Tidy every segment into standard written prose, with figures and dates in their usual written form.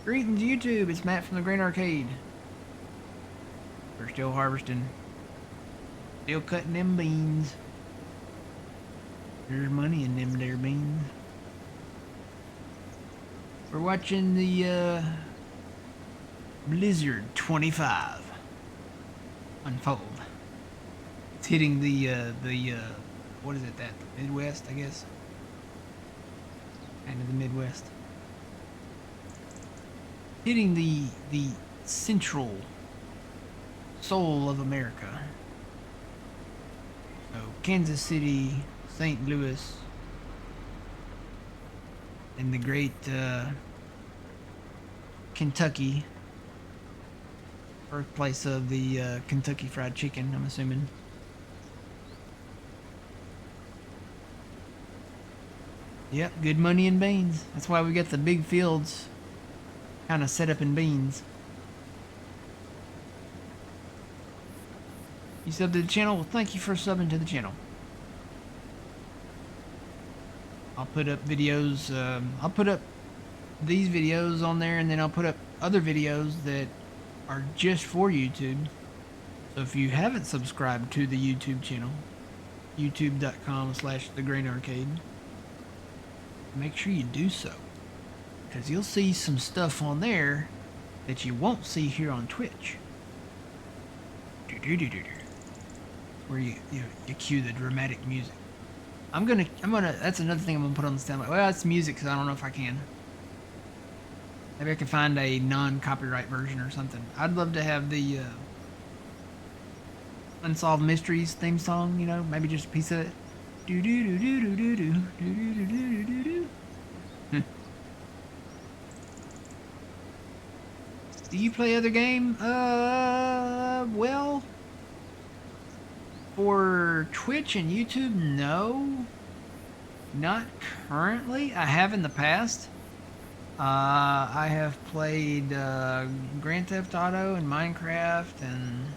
Greetings, YouTube. It's Matt from the Grain Arcade. We're still harvesting. Still cutting them beans. There's money in them there beans. We're watching the Blizzard 25 unfold. It's hitting the what is it, that Midwest, I guess? Kind of the Midwest. Hitting the central soul of America. So Kansas City, St. Louis, and the great Kentucky, birthplace of the Kentucky Fried Chicken, I'm assuming. Yep, good money in beans. That's why we got the big fields kind of set up in beans. You subbed to the channel? Well, thank you for subbing to the channel. I'll put up videos. I'll put up these videos on there, and then I'll put up other videos that are just for YouTube. So if you haven't subscribed to the YouTube channel, youtube.com/thegrainarcade, make sure you do so, because you'll see some stuff on there that you won't see here on Twitch. Where you cue the dramatic music. I'm gonna that's another thing I'm gonna put on the standby. Well, it's music, because I don't know if I can. Maybe I can find a non-copyright version or something. I'd love to have the Unsolved Mysteries theme song, you know, maybe just a piece of it. Do do do do do do do do do do do do. Do you play other game? Well, for Twitch and YouTube, no. Not currently. I have in the past. I have played Grand Theft Auto and Minecraft and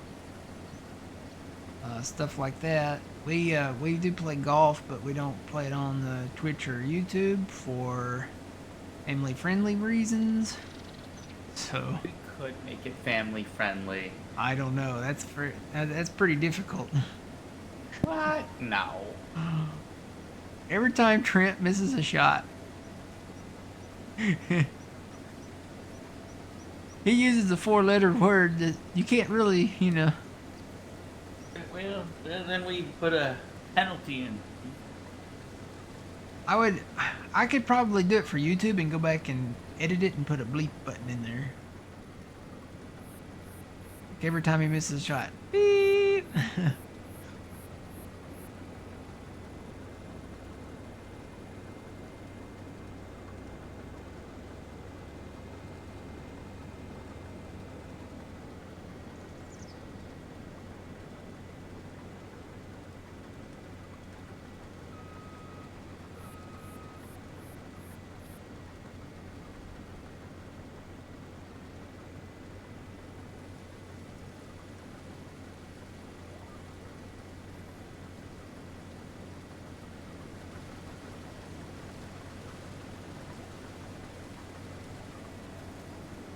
stuff like that. We do play golf, but we don't play it on the Twitch or YouTube for family friendly reasons. So we could make it family friendly. I don't know. That's pretty difficult. What? No. Every time Trent misses a shot, he uses a 4-letter word that you can't really, you know. Well, then we put a penalty in. I could probably do it for YouTube and go back and edit it and put a bleep button in there. Like every time he misses a shot. Beep.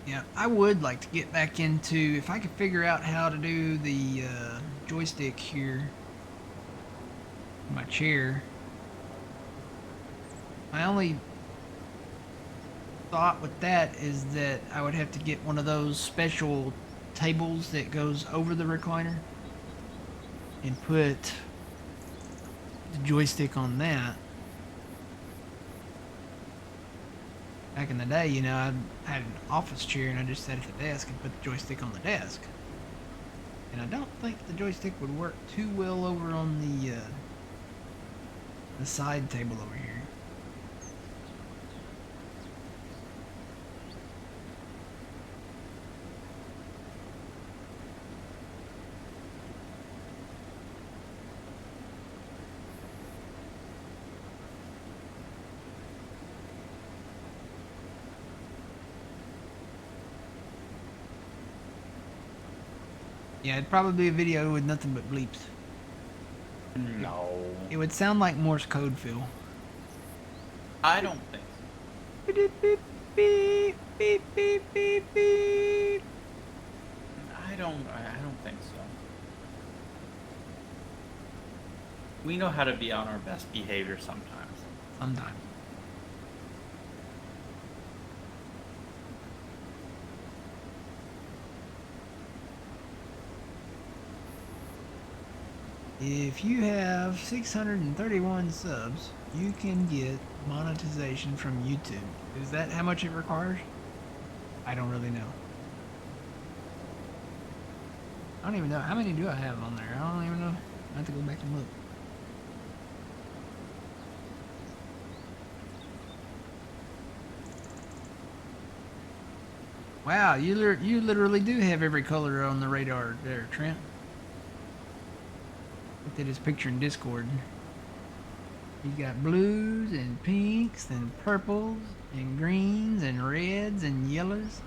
Yeah, I would like to get back into, if I could figure out how to do the joystick here, my chair. My only thought with that is that I would have to get one of those special tables that goes over the recliner and put the joystick on that. Back in the day, you know, I had an office chair and I just sat at the desk and put the joystick on the desk. And I don't think the joystick would work too well over on the side table over here. Yeah, it'd probably be a video with nothing but bleeps. No. It would sound like Morse code, Phil. I don't think so. Beep, beep, beep. beep, beep, beep, beep. I don't think so. We know how to be on our best behavior sometimes. Sometimes. If you have 631 subs, you can get monetization from YouTube. Is that how much it requires? I don't really know. I don't even know. How many do I have on there? I don't even know. I have to go back and look. Wow, you literally do have every color on the radar there, Trent. Looked at his picture in Discord. You got blues and pinks and purples and greens and reds and yellows.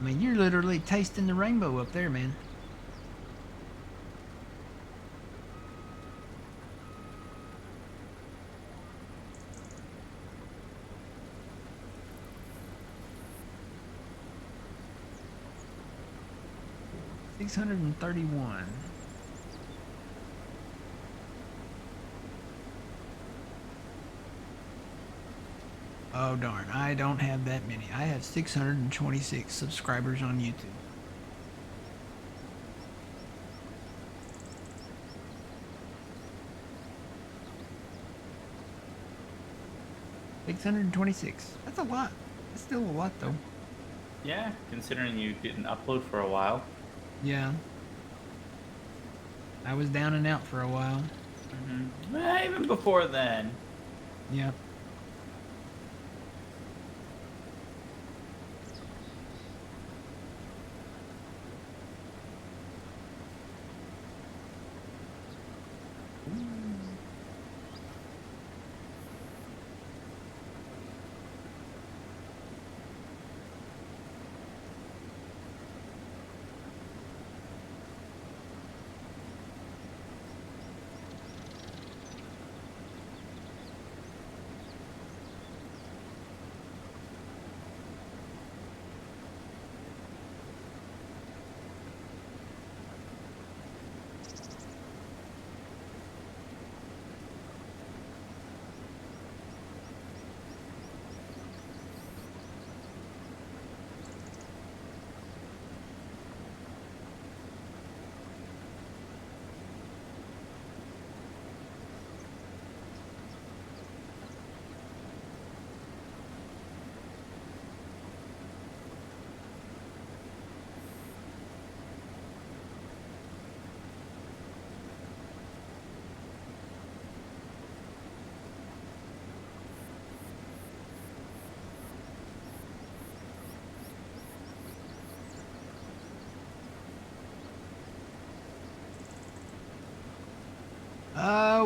I mean, you're literally tasting the rainbow up there, man. $631. Oh darn, I don't have that many. I have 626 subscribers on YouTube. $626. That's a lot. That's still a lot though. Yeah, considering you didn't upload for a while. Yeah. I was down and out for a while. Even before then. Yep.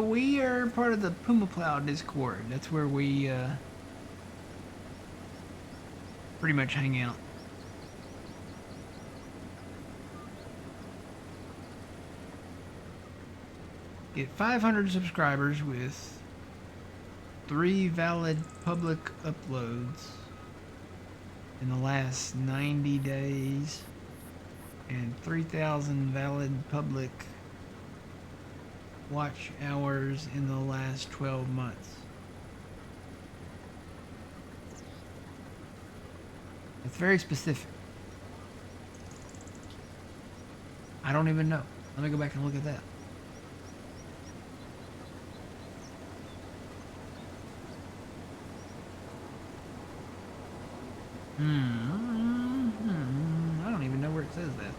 We are part of the Puma Plow Discord. That's where we pretty much hang out. Get 500 subscribers with 3 valid public uploads in the last 90 days and 3,000 valid public watch hours in the last 12 months. It's very specific. I don't even know. Let me go back and look at that. I don't even know where it says that.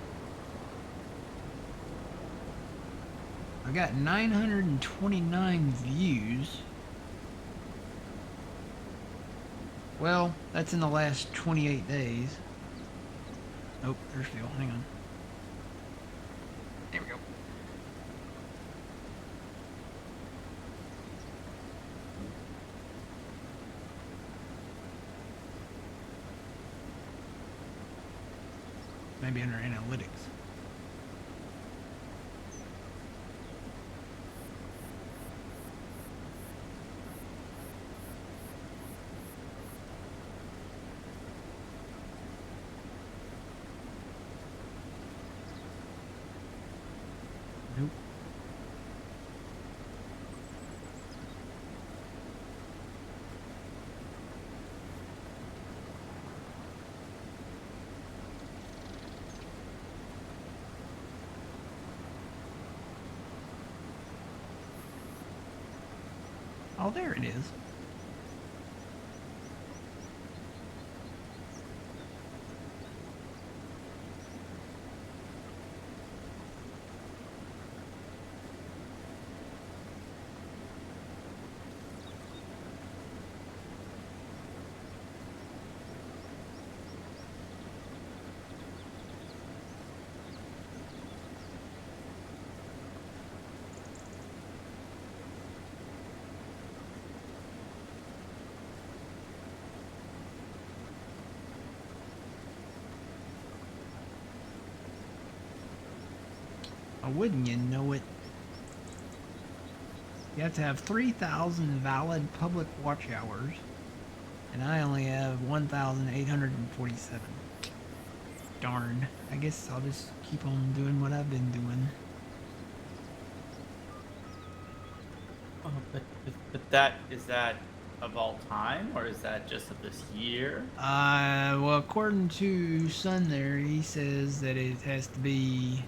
I got 929 views. Well, that's in the last 28 days. Nope, there's still. Hang on. There we go. Maybe under analytics. Oh, there it is. Oh, wouldn't you know it? You have to have 3,000 valid public watch hours, and I only have 1,847. Darn. I guess I'll just keep on doing what I've been doing. Oh, but that is that of all time, or is that just of this year? Well, according to Sun there, he says that it has to be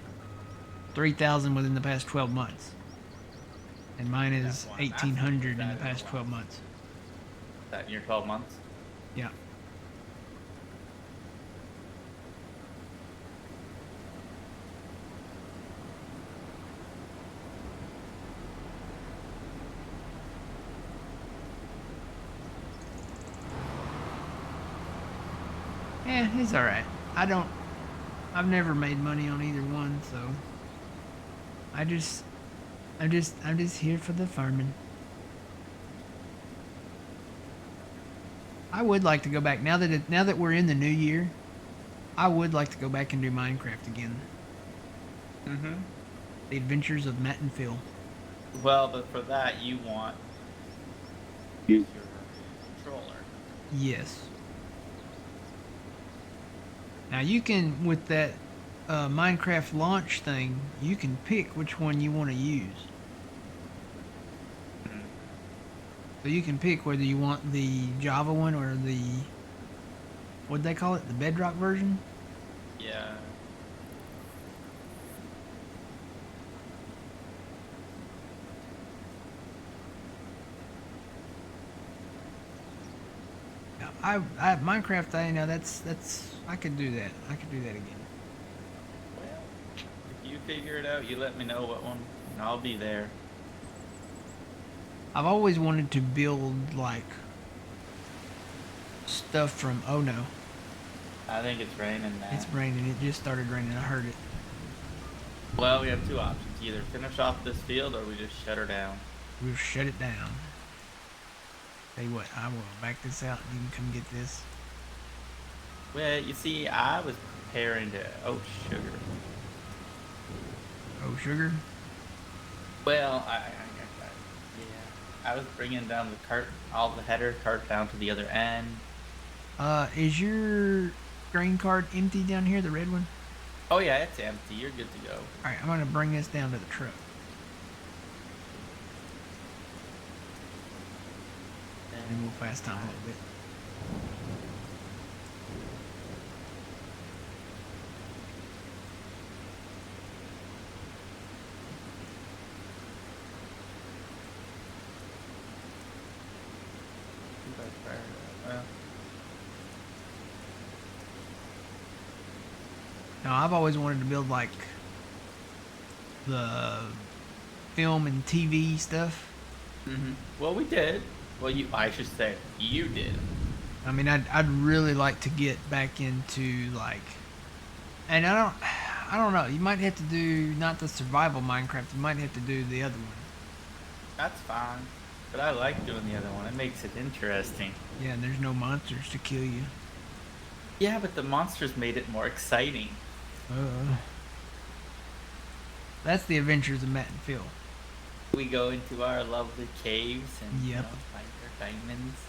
3,000 within the past 12 months. And mine That's is why I'm asking. Is 1,800 in the that in the past 12 last? months. Is that in your 12 months? Yeah. It's alright. I don't, I've never made money on either one, so I just, I'm just here for the farming. I would like to go back now that we're in the new year. I would like to go back and do Minecraft again. Mm-hmm. The Adventures of Matt and Phil. Well, but for that you want use your controller. Yes. Now you can with that Minecraft launch thing, you can pick which one you want to use. Mhm. So you can pick whether you want the Java one or the what they call it, the Bedrock version. Yeah. Yeah, I Minecraft. That's I could do that. I could do that again. Well, if you figure it out, you let me know what one, and I'll be there. I've always wanted to build like stuff from. Oh no, I think it's raining it's now. raining. It just started raining. I heard it. Well, we have two options: either finish off this field, or we just shut her down. We'll shut it down. Tell you what, I will back this out and you can come get this. Well, you see, I was preparing to. Oh, sugar. Oh sugar. Well, yeah, I was bringing down the cart, all the header cart down to the other end. Is your grain cart empty down here, the red one? Oh yeah, it's empty. You're good to go. All right, I'm gonna bring this down to the truck. And we'll fast time a little bit. Well, Now, I've always wanted to build like the film and TV stuff. well, we did. Well, I should say, you did. I mean, I'd really like to get back into like, and I don't know. You might have to do not the survival Minecraft. You might have to do the other one. That's fine. But I like doing the other one. It makes it interesting. Yeah, and there's no monsters to kill you. Yeah, but the monsters made it more exciting. Uh, that's the Adventures of Matt and Phil. We go into our lovely caves and Yep. find our diamonds.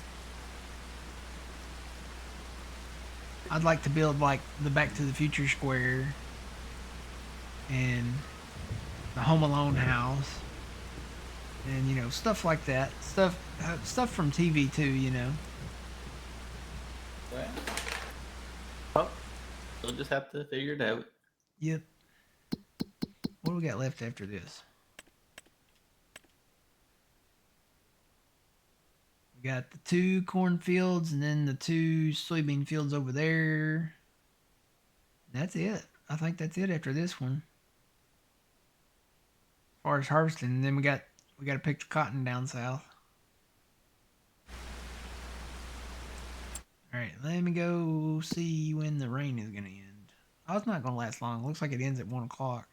I'd like to build like the Back to the Future square and the Home Alone house and stuff like that. Stuff from TV too. Well, oh, we'll just have to figure it out. Yep. What do we got left after this? We got the 2 cornfields and then the 2 soybean fields over there. That's it. I think that's it after this one. As far as harvesting, and then we got to pick the cotton down south. All right, let me go see when the rain is gonna end. Oh, it's not gonna last long. Looks like it ends at 1 o'clock.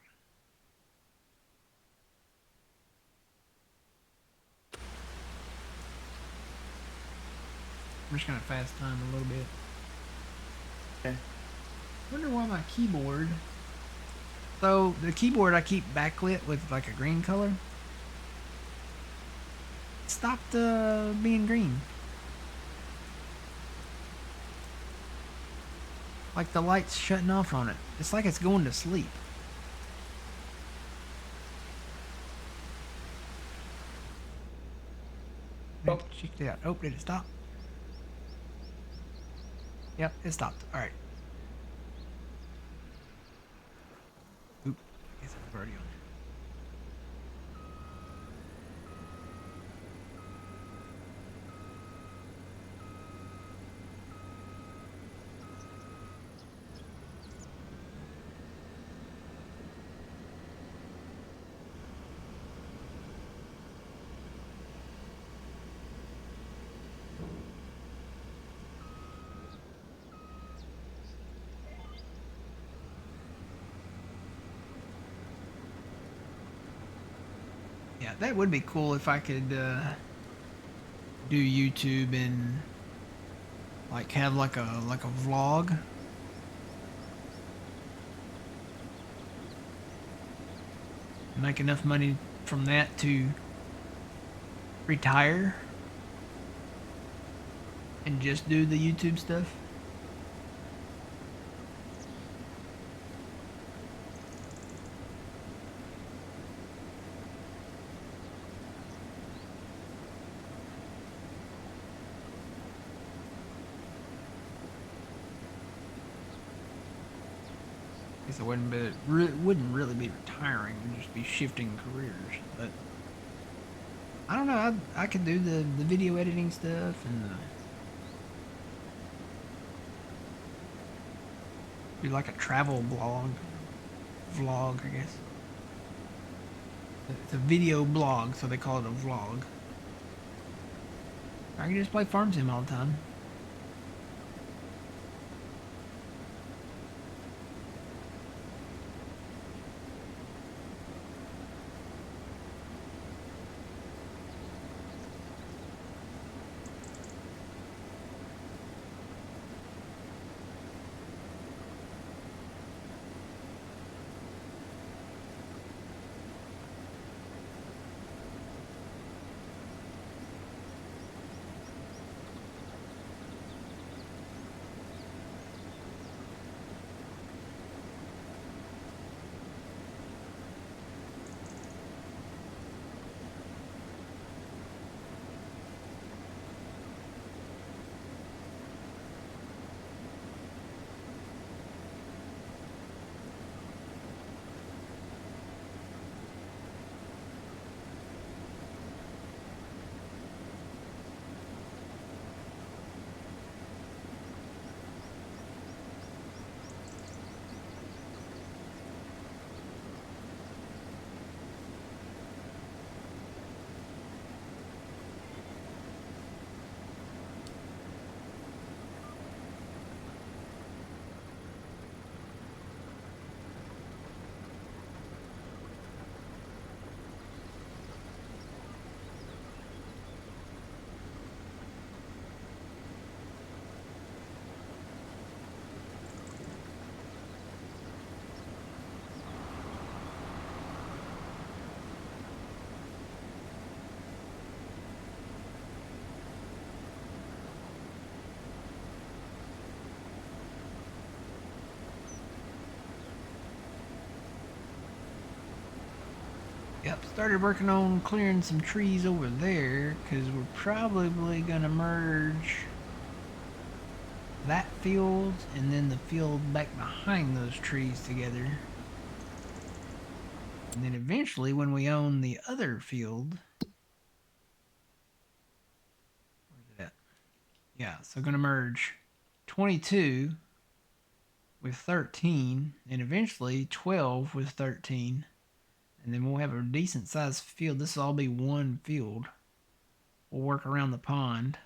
I'm just gonna fast time a little bit. Okay. Wonder why my keyboard. So the keyboard I keep backlit with like a green color. It stopped being green. Like the light's shutting off on it. It's like it's going to sleep. Oh. Check it out. Oh, did it stop? Yep, it stopped. All right. Oop. I guess I was already on there. Yeah, that would be cool if I could do YouTube and like have like a vlog. Make enough money from that to retire and just do the YouTube stuff. I guess I wouldn't really be retiring, I'd just be shifting careers. But I don't know. I could do the video editing stuff and do like a travel vlog, I guess. It's a video blog, so they call it a vlog. I can just play Farm Sim all the time. Yep, started working on clearing some trees over there because we're probably gonna merge that field and then the field back behind those trees together. And then eventually when we own the other field, Yeah, so gonna merge 22 with 13, and eventually 12 with 13, and then we'll have a decent sized field. This will all be one field. We'll work around the pond.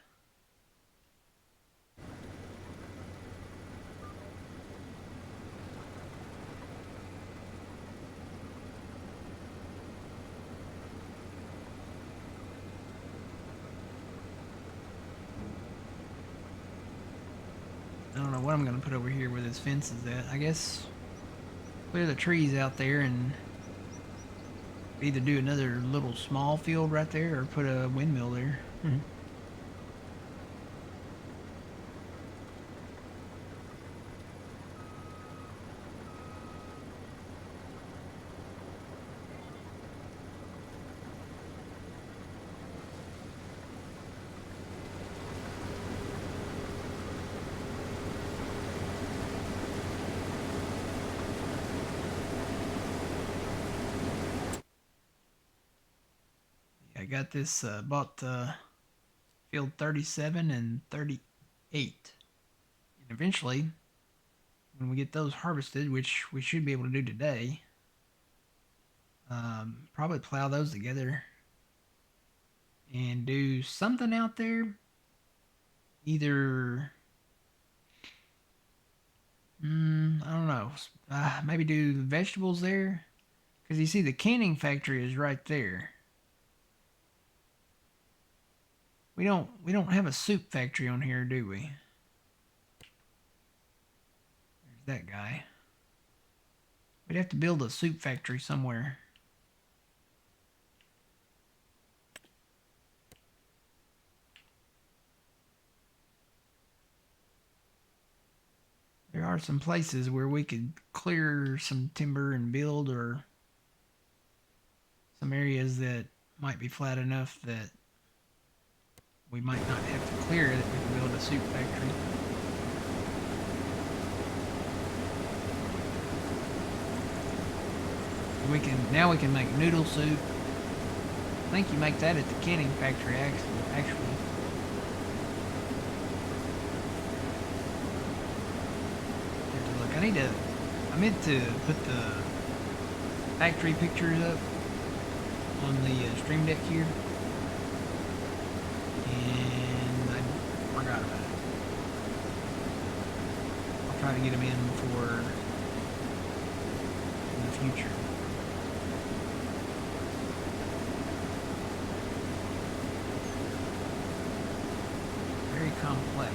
I don't know what I'm gonna put over here where this fence is at. I guess clear the trees out there and either do another little small field right there or put a windmill there. I got this, bought field 37 and 38. And eventually, when we get those harvested, which we should be able to do today, probably plow those together and do something out there. Either, I don't know, maybe do vegetables there. Because you see, the canning factory is right there. We don't have a soup factory on here, do we? There's that guy. We'd have to build a soup factory somewhere. There are some places where we could clear some timber and build, or some areas that might be flat enough that we might not have to clear it. We can build a soup factory. Now we can make noodle soup. I think you make that at the canning factory actually. Look, I meant to put the factory pictures up on the stream deck here, and I forgot about it. I'll try to get them in the future. Very complex.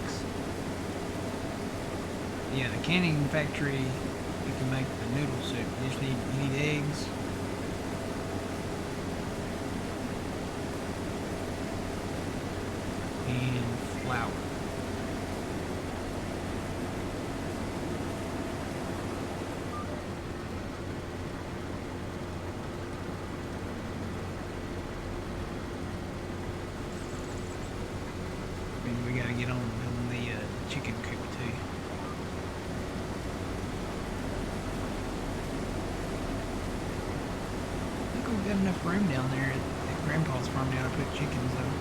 Yeah, the canning factory, you can make the noodle soup. You need eggs. And flour. We gotta get on building the chicken coop too. I think we've got enough room down there at Grandpa's farm now to put chickens though.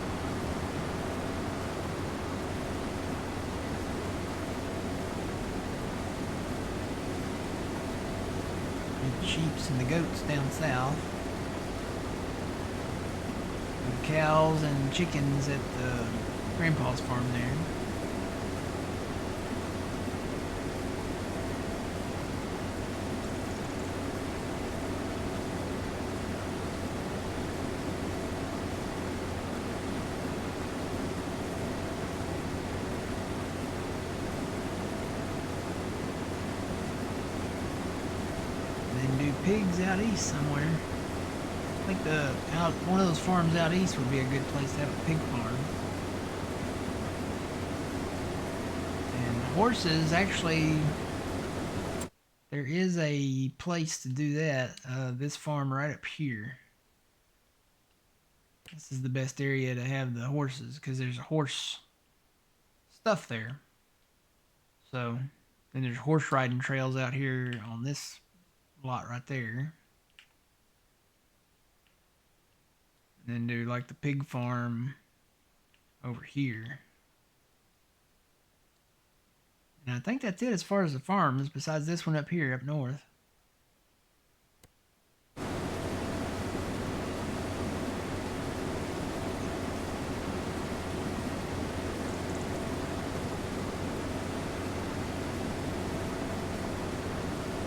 The sheeps and the goats down south. And the cows and chickens at the Grandpa's farm there. Pigs out east somewhere. I think one of those farms out east would be a good place to have a pig farm. And horses, actually, there is a place to do that. This farm right up here. This is the best area to have the horses because there's horse stuff there. So then there's horse riding trails out here on this lot right there. And then do like the pig farm over here. And I think that's it as far as the farms, besides this one up here, up north.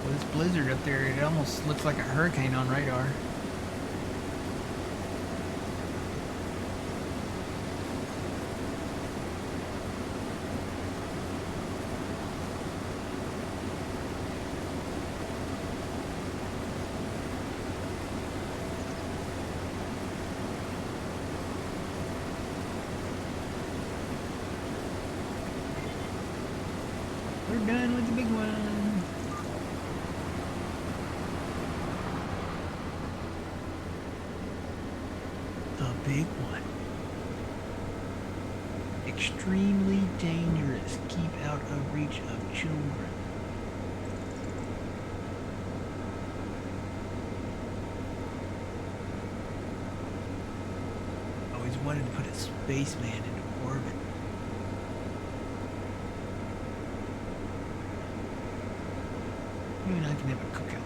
Well, this blizzard up there, it almost looks like a hurricane on radar. We're done with the big one. The big one. Extremely dangerous. Keep out of reach of children. Always wanted to put a spaceman into orbit. You and I can have a cookout.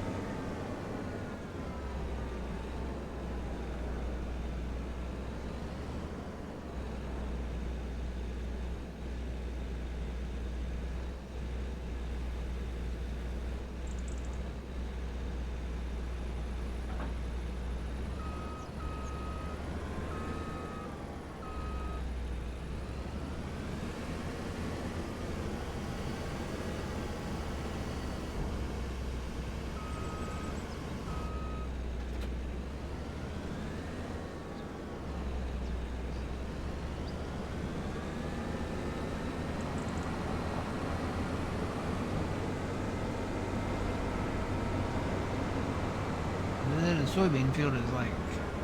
And then the soybean field is like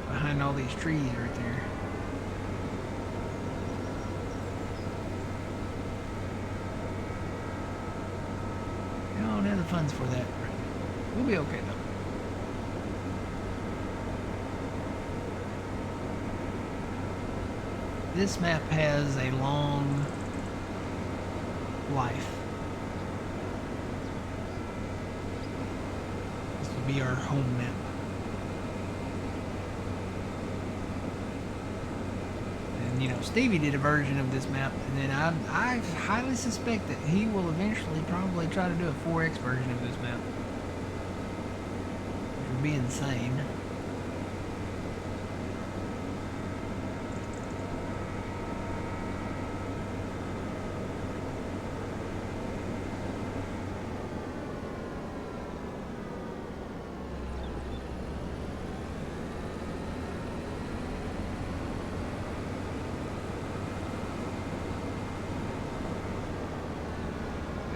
behind all these trees right there. No, now the funds for that. We'll be okay though. This map has a long life. This will be our home map. And you know, Stevie did a version of this map, and then I highly suspect that he will eventually probably try to do a 4X version of this map. Which would be insane.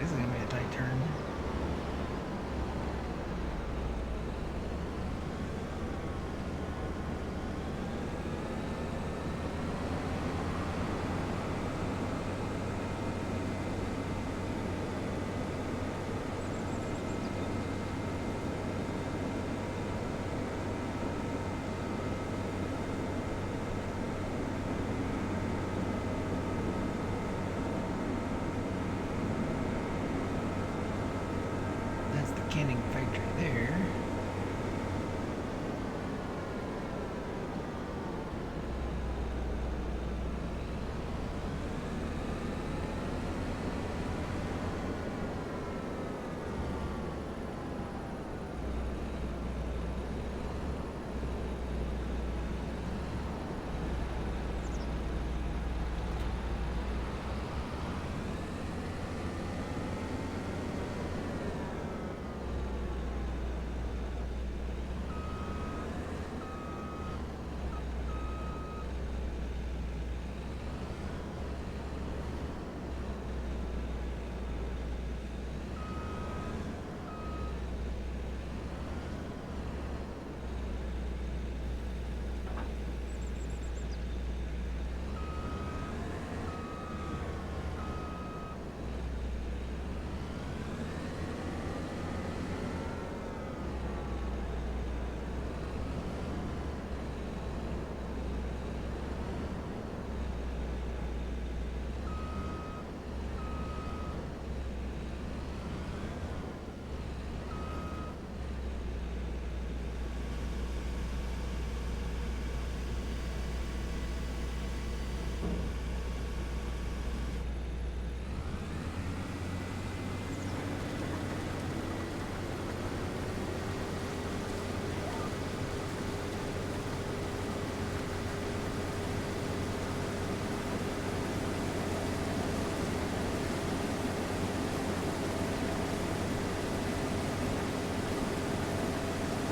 This is gonna be a tight turn. That's the canning factory there.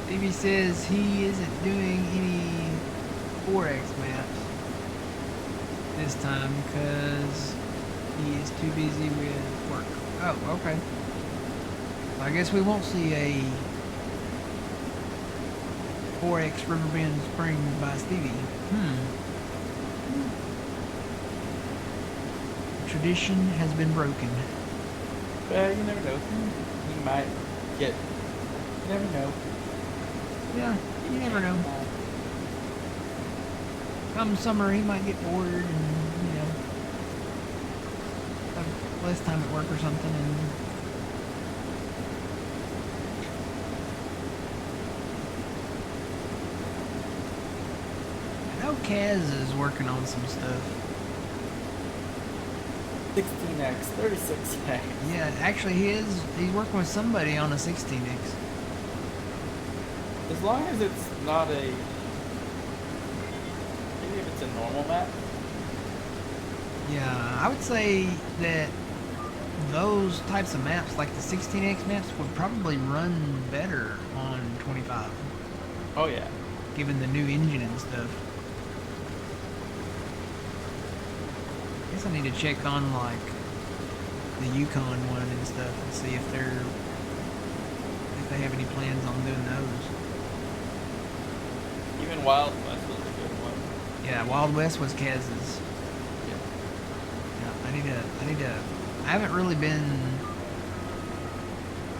Stevie says he isn't doing any 4X maps this time because he is too busy with work. Oh, okay. I guess we won't see a 4X Riverbend Springs by Stevie. Tradition has been broken. Well, you never know. He might get. You never know. Yeah, you never know. Come summer, he might get bored and, have less time at work or something. And I know Kaz is working on some stuff. 16x, 36x. Yeah, actually, he's working with somebody on a 16X. As long as it's not a. Maybe if it's a normal map. Yeah, I would say that those types of maps, like the 16X maps, would probably run better on 25. Oh, yeah. Given the new engine and stuff. I guess I need to check on, like, the Yukon one and stuff and see if they have any plans on doing those. Even Wild West was a good one. Yeah, Wild West was Kaz's. Yeah, I haven't really been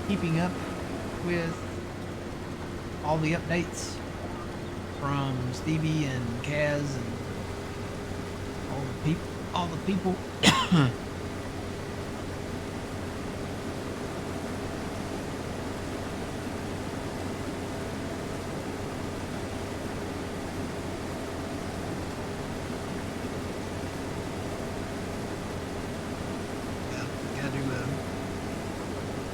keeping up with all the updates from Stevie and Kaz and all the people.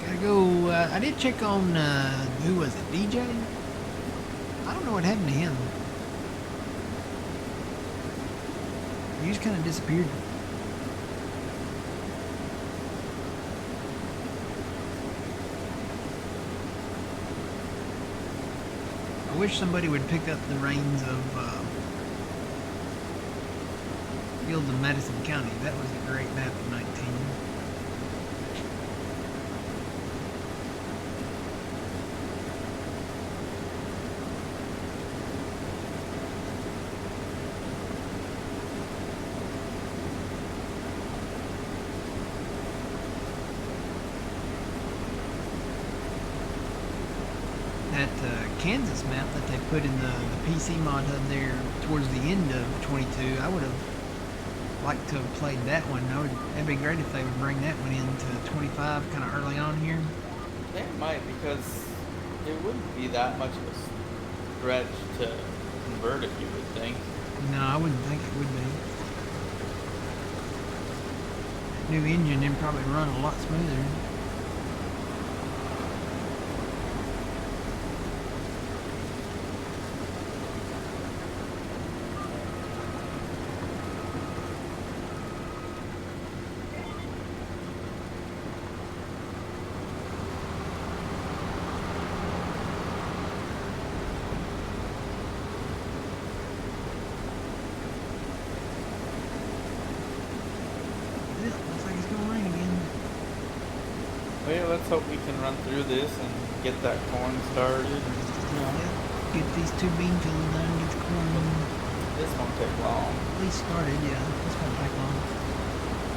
Gotta go. I did check on who was it, DJ? I don't know what happened to him. He just kind of disappeared. I wish somebody would pick up the reins of Fields of Madison County. That was a great map in 19. That Kansas map that they put in the PC mod hub there towards the end of 22, I would have liked to have played that one. That'd be great if they would bring that one into 25 kind of early on here. They might, because it wouldn't be that much of a stretch to convert it, you would think. No, I wouldn't think it would be. New engine then probably run a lot smoother. Well, let's hope we can run through this and get that corn started. Get these two bean fields done, get the corn. This won't take long. At least started, yeah. This won't take long.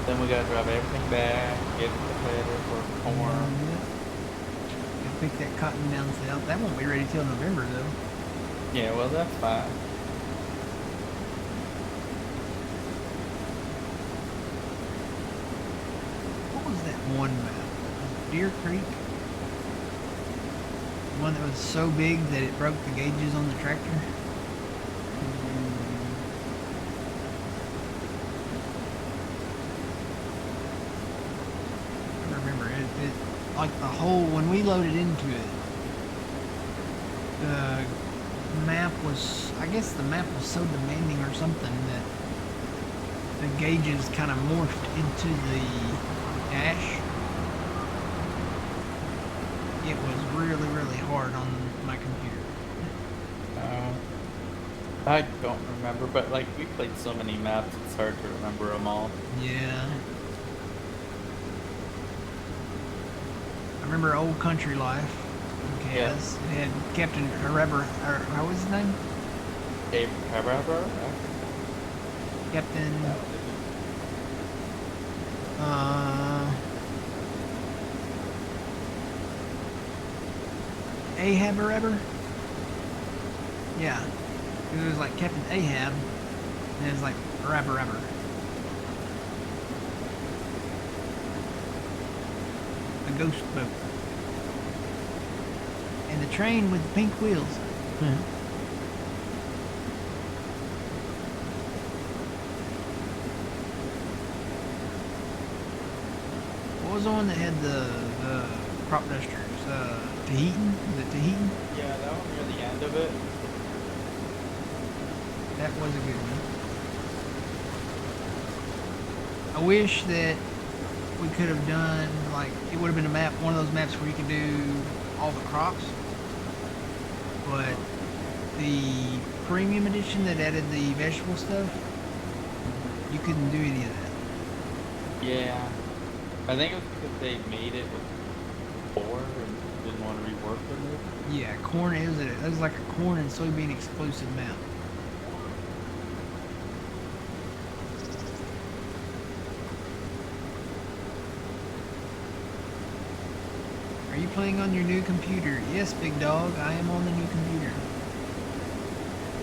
Then we gotta drive everything back, get the header for corn. Gotta pick that cotton down south. That won't be ready till November, though. Yeah, well, that's fine. What was that one map? Deer Creek? One that was so big that it broke the gauges on the tractor? I remember it. Like the whole, when we loaded into it, the map was, I guess the map was so demanding or something that the gauges kind of morphed into the dash. It was really, really hard on my computer. I don't remember, but like we played so many maps, it's hard to remember them all. Yeah. I remember Old Country Life. Okay, Yeah. it had Captain Rubber, or how was his name? Hey, Rubber? Captain, That was it. uh, Ahab or Rubber? Yeah. It was like Captain Ahab, and it was like Rubber. A ghost boat. And the train with the pink wheels. What was the one that had the crop dusters? Tahitian? Was it Tahitian? Yeah, that one near the end of it. That was a good one. I wish that we could have done, like, it would have been a map, one of those maps where you could do all the crops. But the premium edition that added the vegetable stuff, you couldn't do any of that. Yeah. I think it was because they made it with 4 and didn't want to rework with it. Yeah, corn, it was like a corn and soybean exclusive map. Are you playing on your new computer? Yes, big dog, I am on the new computer.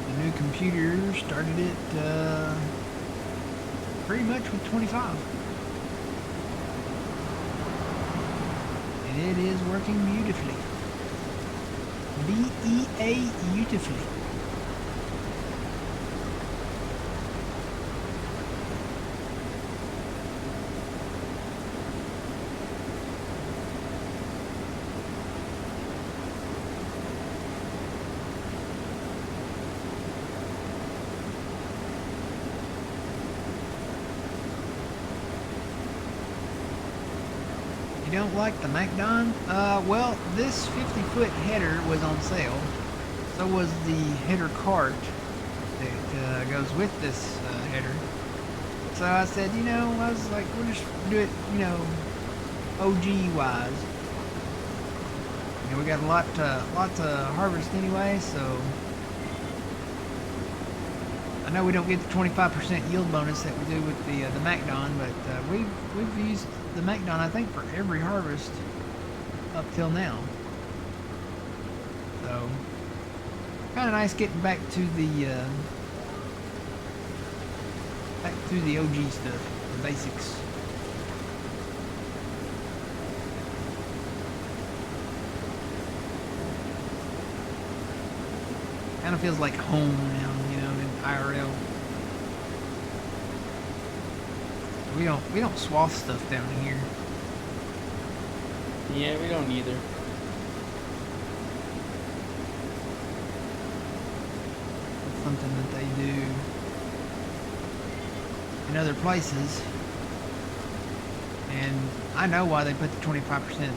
The new computer started it pretty much with 25. And it is working beautifully. B-E-A beautifully. You don't like the MacDon? Well, this 50-foot header was on sale. So was the header cart that goes with this header. So I said, I was like, we'll just do it, OG wise. We got a lot to harvest anyway, so I know we don't get the 25% yield bonus that we do with the MacDon, but we've used the MacDon, I think, for every harvest up till now. So kind of nice getting back to the OG stuff, the basics. Kind of feels like home now, in IRL. We don't swath stuff down here. Yeah, we don't either. It's something that they do in other places. And I know why they put the 25%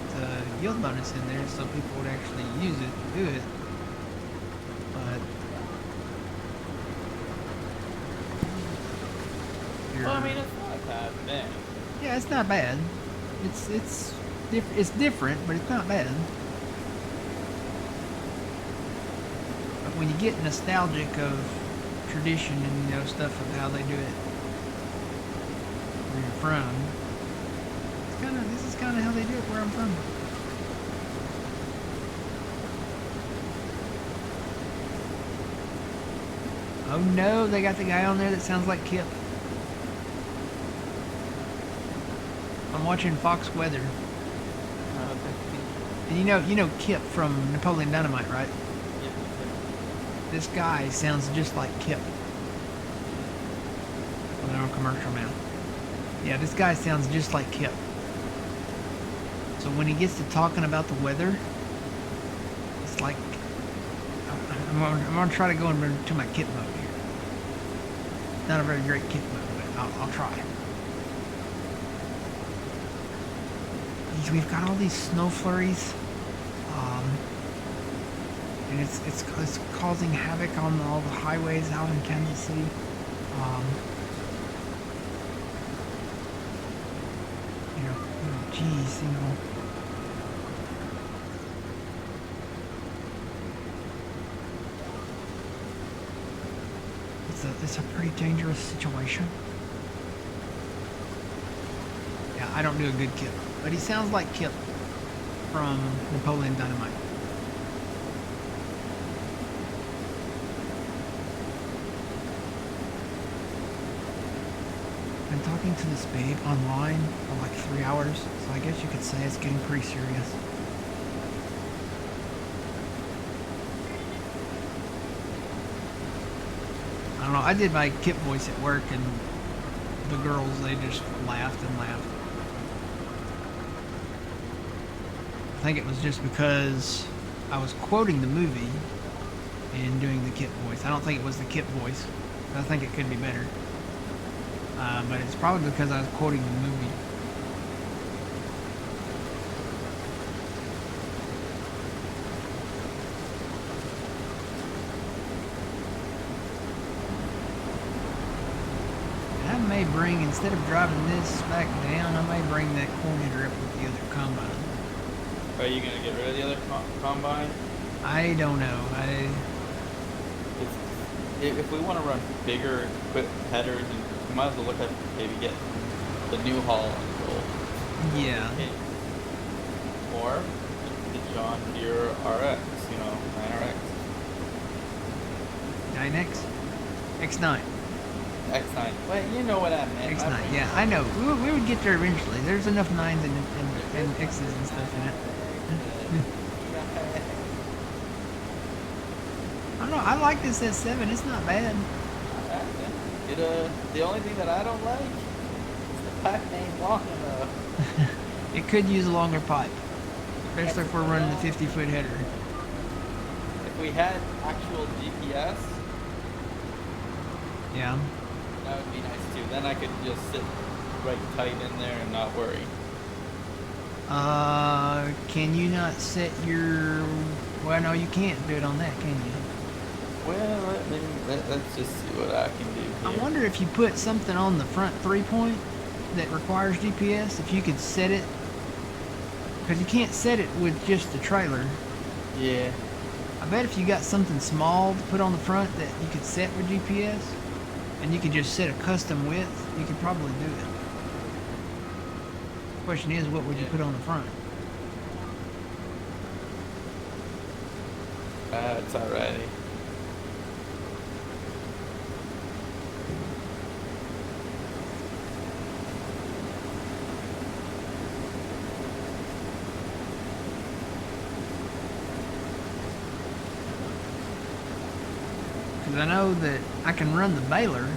yield bonus in there, so people would actually use it to do it. But Well, I mean, it's not a bad thing. yeah, it's not bad. It's different, but it's not bad. But when you get nostalgic of tradition and stuff of how they do it where you're from, this is kind of how they do it where I'm from. Oh no, they got the guy on there that sounds like Kip. I'm watching Fox Weather. And you know Kip from Napoleon Dynamite, right? Yeah. This guy sounds just like Kip. On their own commercial now. Yeah, this guy sounds just like Kip. So when he gets to talking about the weather, it's like I'm gonna try to go into my Kip mode here. Not a very great Kip mode, but I'll try. We've got all these snow flurries. and it's causing havoc on all the highways out in Kansas City. Um, geez, it's a pretty dangerous situation. Yeah, I don't do a good Kip, but he sounds like Kip from Napoleon Dynamite. Been talking to this babe online for like 3 hours, so I guess you could say it's getting pretty serious. I don't know, I did my Kip voice at work and the girls, they just laughed and laughed. I think it was just because I was quoting the movie and doing the Kip voice. I don't think it was the Kip voice. I think it could be better. But it's probably because I was quoting the movie. And I may bring, instead of driving this back down, I may bring that corn header up with the other combine. Are you gonna get rid of the other combine? I don't know. If we want to run bigger equip headers, and we might as well look at maybe get the new Hall until Yeah. or the John Deere RX, 9RX. 9X? X9. X9. Well, you know what I meant. X9, yeah, I know. We would get there eventually. There's enough 9s and X's and stuff in it. I don't know, I like this S7. It's not bad. The only thing that I don't like is the pipe ain't long enough. It could use a longer pipe, especially if we're running the 50-foot header. If we had actual GPS, yeah, that would be nice too. Then I could just sit right tight in there and not worry. Can you not set your... Well, no, you can't do it on that, can you? Well, let's just see what I can do here. I wonder if you put something on the front 3-point that requires GPS, if you could set it, because you can't set it with just the trailer. Yeah. I bet if you got something small to put on the front that you could set with GPS, and you could just set a custom width, you could probably do it. The question is, what would you put on the front? It's alrighty. Because I know that I can run the baler.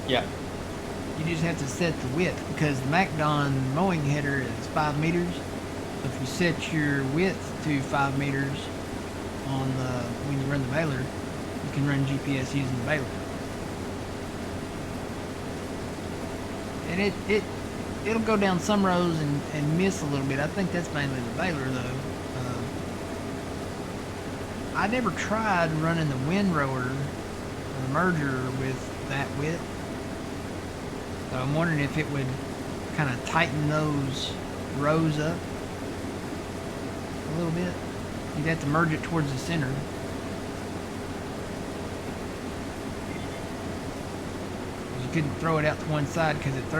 Yeah. You just have to set the width, because the MacDon mowing header is 5 meters. So if you set your width to 5 meters on when you run the baler, you can run GPS using the baler. And it'll go down some rows and miss a little bit. I think that's mainly the baler though. I never tried running the windrower or the merger with that width. So I'm wondering if it would kind of tighten those rows up a little bit. You'd have to merge it towards the center. You couldn't throw it out to one side because it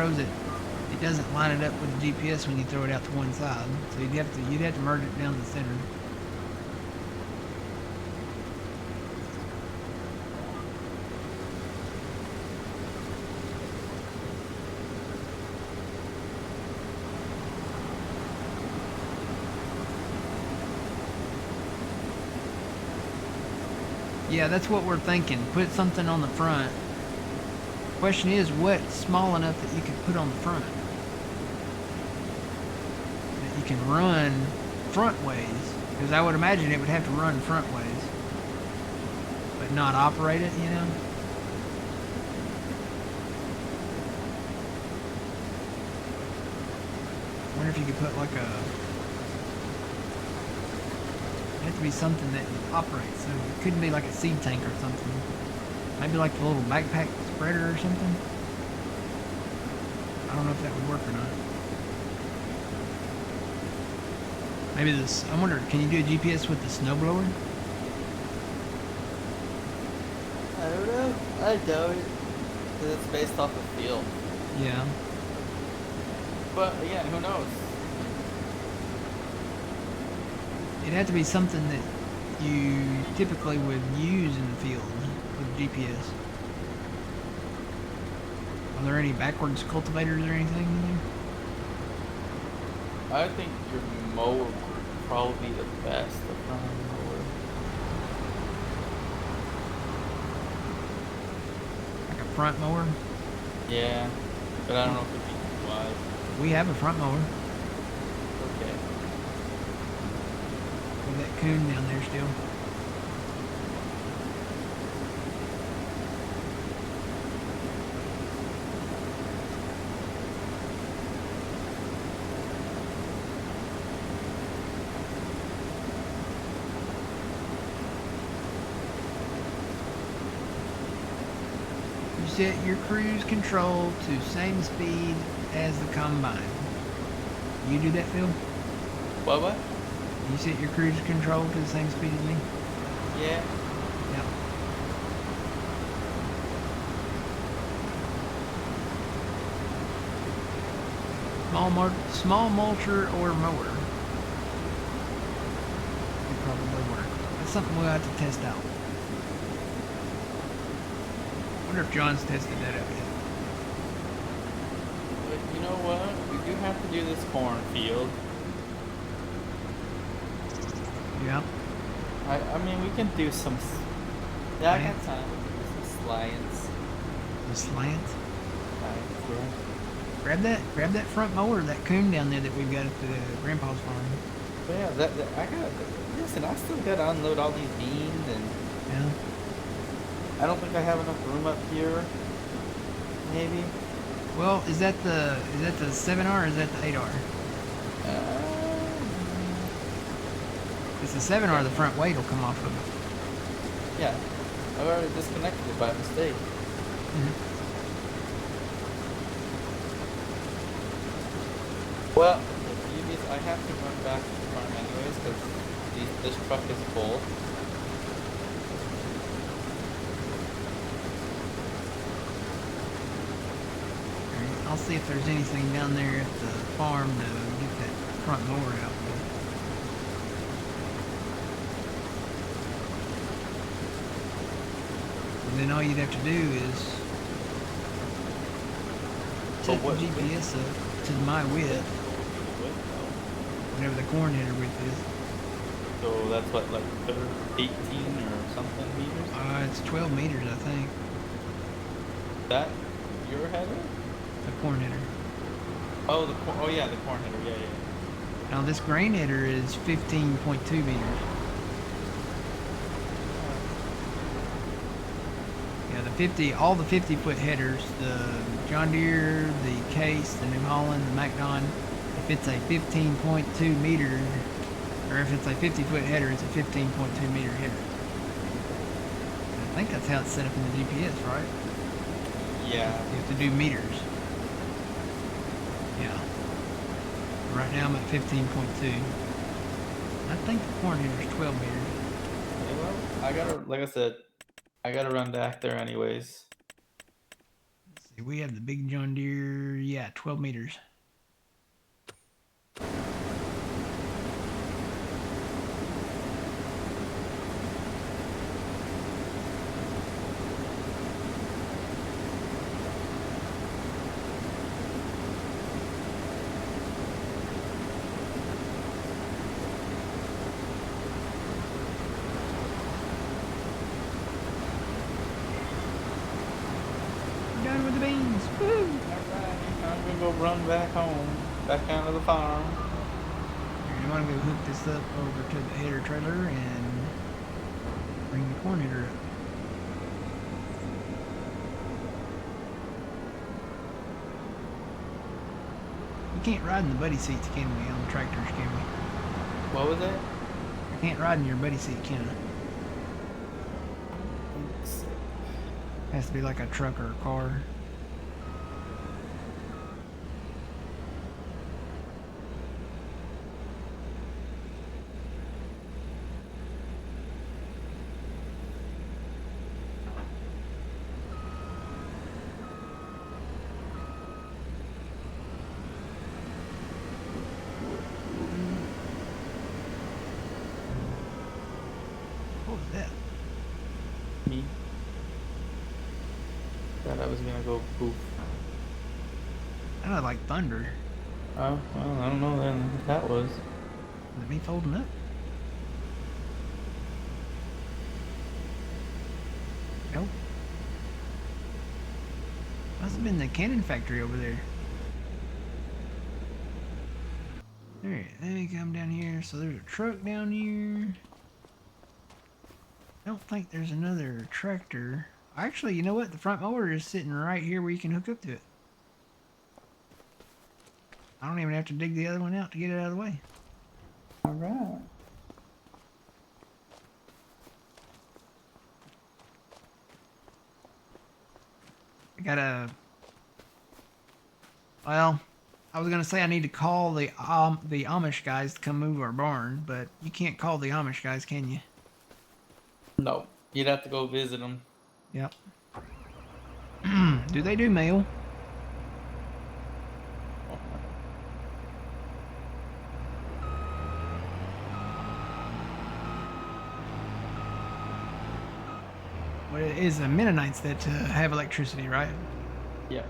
doesn't line it up with the GPS when you throw it out to one side. So you'd have to merge it down the center. Yeah, that's what we're thinking. Put something on the front. Question is, what's small enough that you can put on the front? That you can run front ways. Because I would imagine it would have to run front ways. But not operate it, you know? I wonder if you could put like a... has to be something that operates. So it couldn't be like a seed tank or something. Maybe like the little backpack spreader or something. I don't know if that would work or not. Maybe this. I wonder, can you do a GPS with the snowblower? I don't know. I doubt it. Because it's based off a field. Yeah. But again, who knows? It'd have to be something that you typically would use in the field with GPS. Are there any backwards cultivators or anything in there? I think your mower would probably be the best. The front mower. Like a front mower? Yeah. But I don't know if it'd be too wide. We have a front mower. Okay. With that coon down there still. You set your cruise control to same speed as the combine. You do that, Phil? What? You set your cruise control to the same speed as me? Yeah. Yeah. Small mulcher or mower. Would probably work. That's something we'll have to test out. Wonder if John's tested that out yet. But you know what? We do have to do this cornfield. Yeah. I mean, we can do some. Yeah, I got time. Some slants. The slant. Yeah. Grab that front mower, that coon down there that we've got at the grandpa's farm. But yeah, I got. Listen, I still got to unload all these beans, and Yeah. I don't think I have enough room up here. Maybe. Well, is that the 7R or is that the 8R? Uh, It's the 7R, the front weight will come off of it. yeah, I already disconnected it by mistake. Mm-hmm. Well, the beauty is I have to run back to the farm anyways because this truck is full. I'll see if there's anything down there at the farm to get that front mower out with. And then all you'd have to do is set the GPS up to my width, whatever the corn header width is. So that's what, like 18 or something meters? It's 12 meters, I think. That your header? The corn header. Oh yeah, the corn header. Yeah. Now this grain header is 15.2 meters. Yeah, all the 50-foot headers, the John Deere, the Case, the New Holland, the MacDon, if it's a 15.2 meter, or if it's a 50-foot header, it's a 15.2 meter header. I think that's how it's set up in the GPS, right? Yeah. You have to do meters. Yeah. Right now I'm at 15.2. I think the corn header is 12 meters. Yeah, well, I gotta, like I said, I gotta run back there anyways. Let's see, we have the big John Deere, yeah, 12 meters. Done with the beans. Woo! Alright, I'm gonna go run back home, back down to the farm. I'm gonna go hook this up over to the header trailer and bring the corn header up. We can't ride in the buddy seats, can we, on the tractors, can we? What was that? I Can't ride in your buddy seat, can I? Has to be like a truck or a car. What was that? Me. Thought I was gonna go poof. I know, like thunder. Oh, well, I don't know then what that was. Is it me folding up? Nope. Must have been the cannon factory over there. Alright, let me come down here. So there's a truck down here. I don't think there's another tractor. Actually, you know what? The front mower is sitting right here where you can hook up to it. I don't even have to dig the other one out to get it out of the way. Alright. I gotta... Well, I was gonna say I need to call the Amish guys to come move our barn, but you can't call the Amish guys, can you? No, you'd have to go visit them. Yep. Do they do mail? Well, it is the Mennonites that have electricity, right? Yep.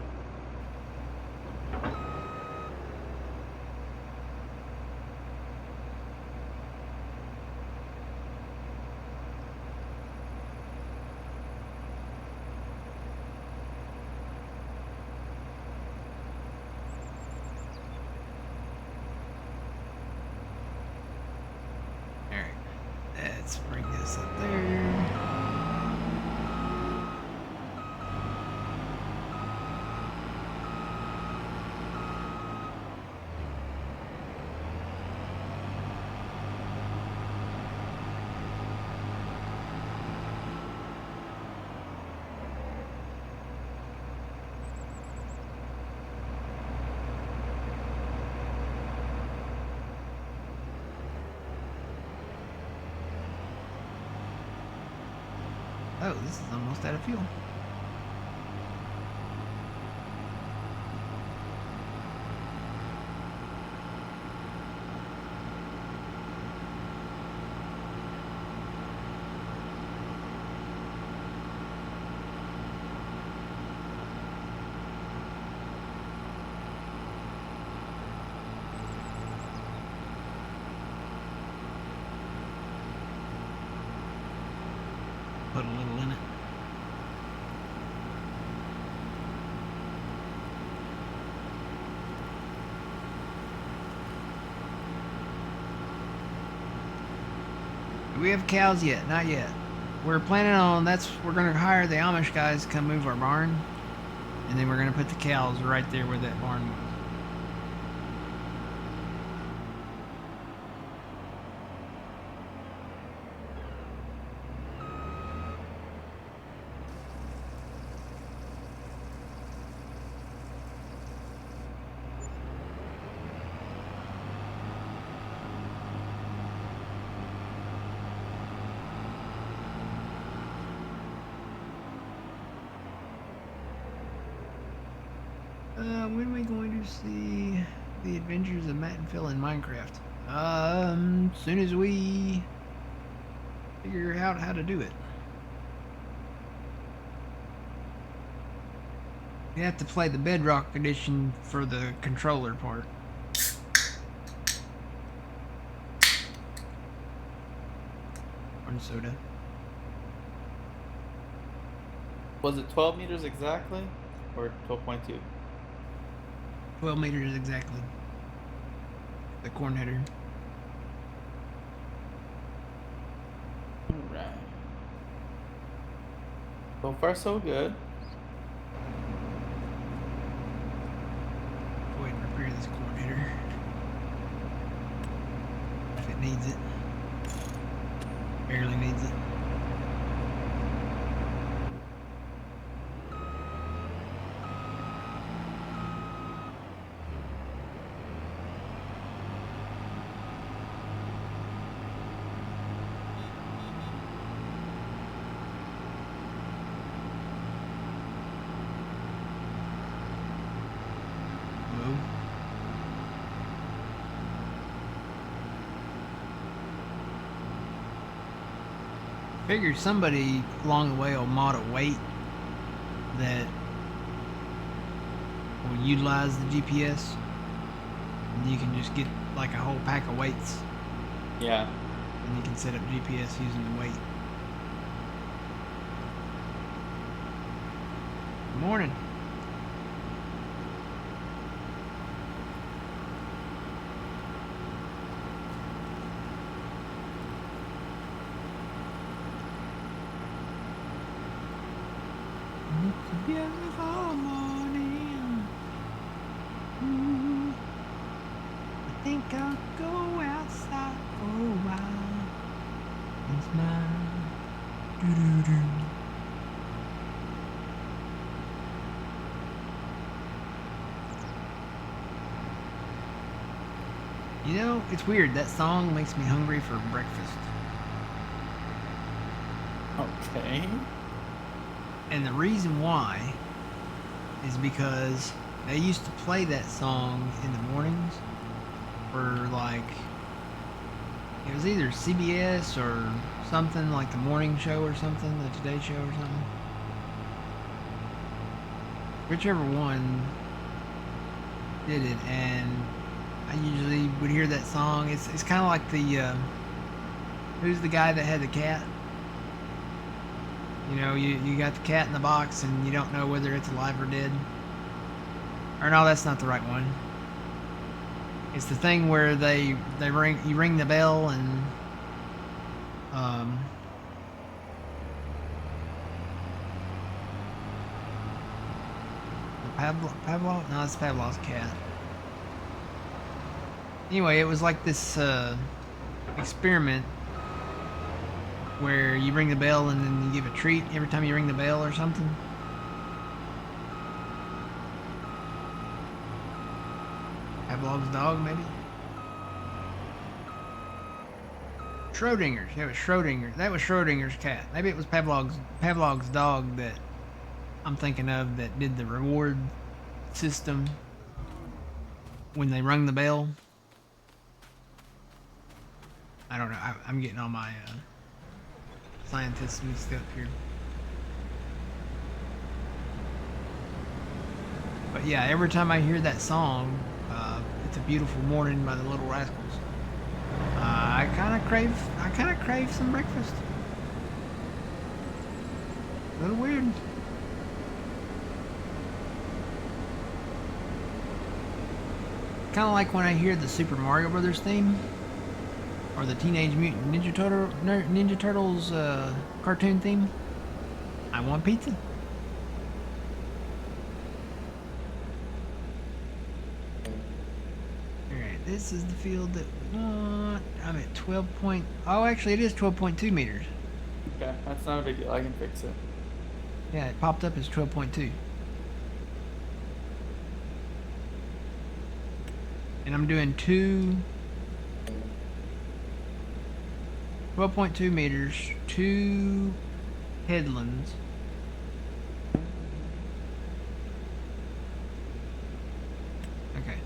Alright. Let's bring this up there. Oh, this is almost out of fuel. Put a little in it. Do we have cows yet? Not yet. We're planning on we're gonna hire the Amish guys to come move our barn, and then we're gonna put the cows right there where that barn was. When are we going to see the adventures of Matt and Phil in Minecraft? Soon as we figure out how to do it. You have to play the Bedrock edition for the controller part. Orange soda. Was it 12 meters exactly? Or 12.2? 12 meters exactly. The corn header. Alright. So far, so good. Go ahead and repair this corn header. If it needs it. barely needs it. Whoa. Figured somebody along the way will mod a weight that will utilize the GPS, and you can just get like a whole pack of weights, Yeah. and you can set up GPS using the weight. Good morning. It's a beautiful morning. Ooh, I think I'll go outside for a while and smile. Doo-doo-doo. You know, it's weird. That song makes me hungry for breakfast. Okay. And the reason why is because they used to play that song in the mornings for like, it was either CBS or something like the morning show or something, the Today Show or something. Whichever one did it, and I usually would hear that song. It's kind of like the, who's the guy that had the cat? You know, you got the cat in the box and you don't know whether it's alive or dead. Or no, that's not the right one. It's the thing where you ring the bell and Pavlov? No, it's Pavlov's cat. Anyway, it was like this experiment where you ring the bell and then you give a treat every time you ring the bell or something. Pavlov's dog, maybe? Schrodinger's. It was Schrodinger. That was Schrodinger's cat. Maybe it was Pavlov's dog that I'm thinking of that did the reward system when they rung the bell. I don't know. I'm getting all my scientists mixed up here. But yeah, every time I hear that song, "It's a Beautiful Morning" by the Little Rascals, I kind of crave some breakfast. A little weird. Kind of like when I hear the Super Mario Brothers theme, or the Teenage Mutant Ninja Turtles cartoon theme. I want pizza. Alright, this is the field that we want. I'm at 12 point... Oh, actually it is 12.2 meters. Okay, that's not a big deal. I can fix it. Yeah, it popped up as 12.2. And I'm doing 12.2 meters, 2 headlands. Okay.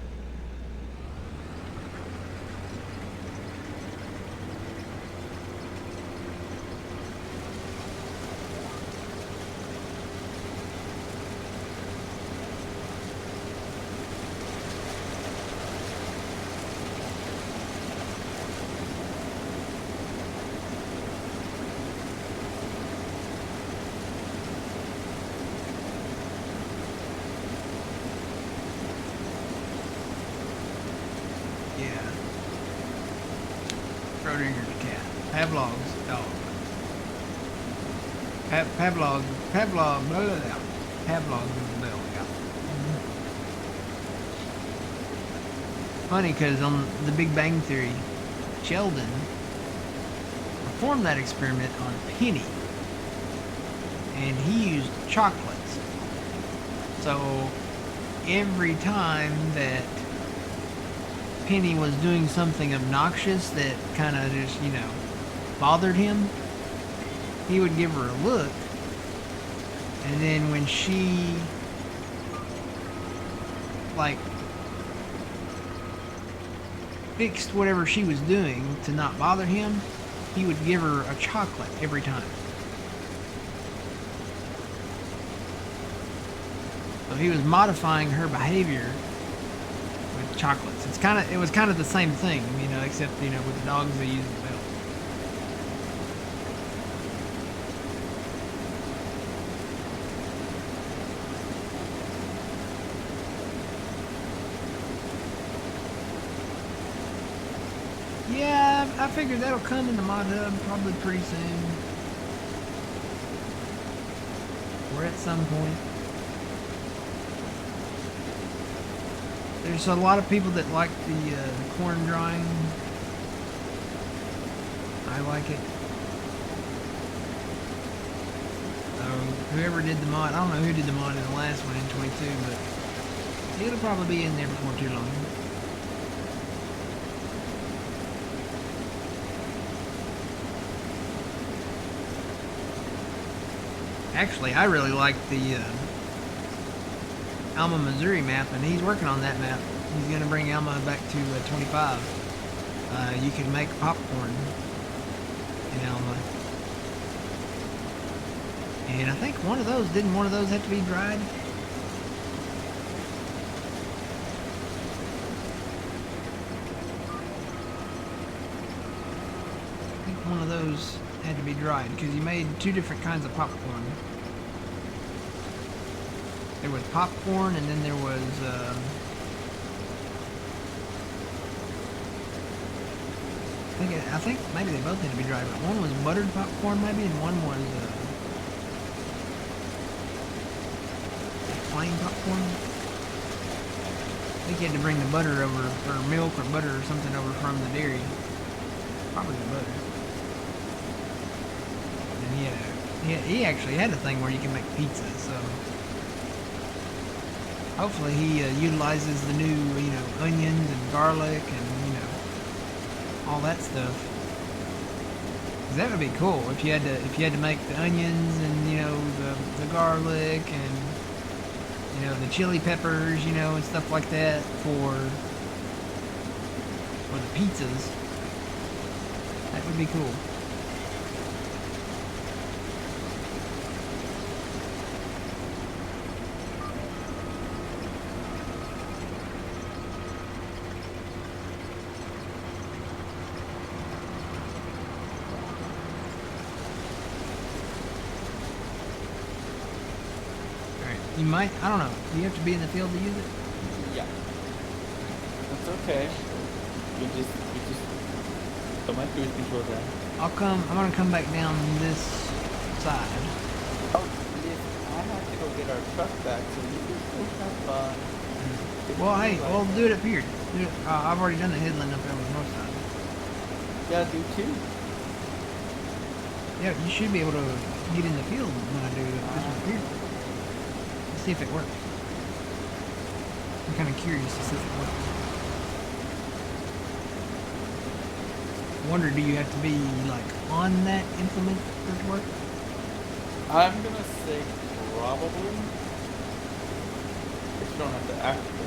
Yeah. Schrodinger's cat. Pavlov's dog. Pavlov, blah, blah, blah. Pavlov is the bell, yeah. Funny, because on The Big Bang Theory, Sheldon, performed that experiment on Penny, and he used chocolates. So every time that Penny was doing something obnoxious that kind of just, bothered him, he would give her a look, and then when she, like, fixed whatever she was doing to not bother him, he would give her a chocolate every time. So he was modifying her behavior with chocolates. It was kind of the same thing, except, with the dogs they use the belt. Yeah, I figured that'll come in the mod hub probably pretty soon. Or at some point. There's a lot of people that like the corn drying. I like it. Whoever did the mod, I don't know who did the mod in the last one in 22, but it'll probably be in there before too long. Actually, I really like the Alma, Missouri map, and he's working on that map. He's going to bring Alma back to 25. You can make popcorn in Alma. And I think didn't one of those have to be dried? I think one of those had to be dried, because you made two different kinds of popcorn. There was popcorn, and then there was I think maybe they both had to be dried, but one was buttered popcorn maybe, and one was plain popcorn. I think you had to bring the butter over, or milk or butter or something over from the dairy. Probably the butter. And he actually had a thing where you can make pizza, so hopefully he utilizes the new, onions and garlic and, all that stuff. 'Cause that would be cool if you had to make the onions and, the garlic and, the chili peppers, and stuff like that for the pizzas. That would be cool. You might, I don't know. Do you have to be in the field to use it? Yeah. That's okay. We just put my cruise control down. I'm gonna come back down this side. Oh, I have to go get our truck back, so you can go have fun. Well, hey, we'll do it up here. I've already done the headland up there with most times. Yeah, do too. Yeah, you should be able to get in the field when I do this one up here. Let's see if it works. I'm kind of curious to see if it works. Wonder, do you have to be like on that implement for it to work? I'm gonna say probably. But you don't have to activate it.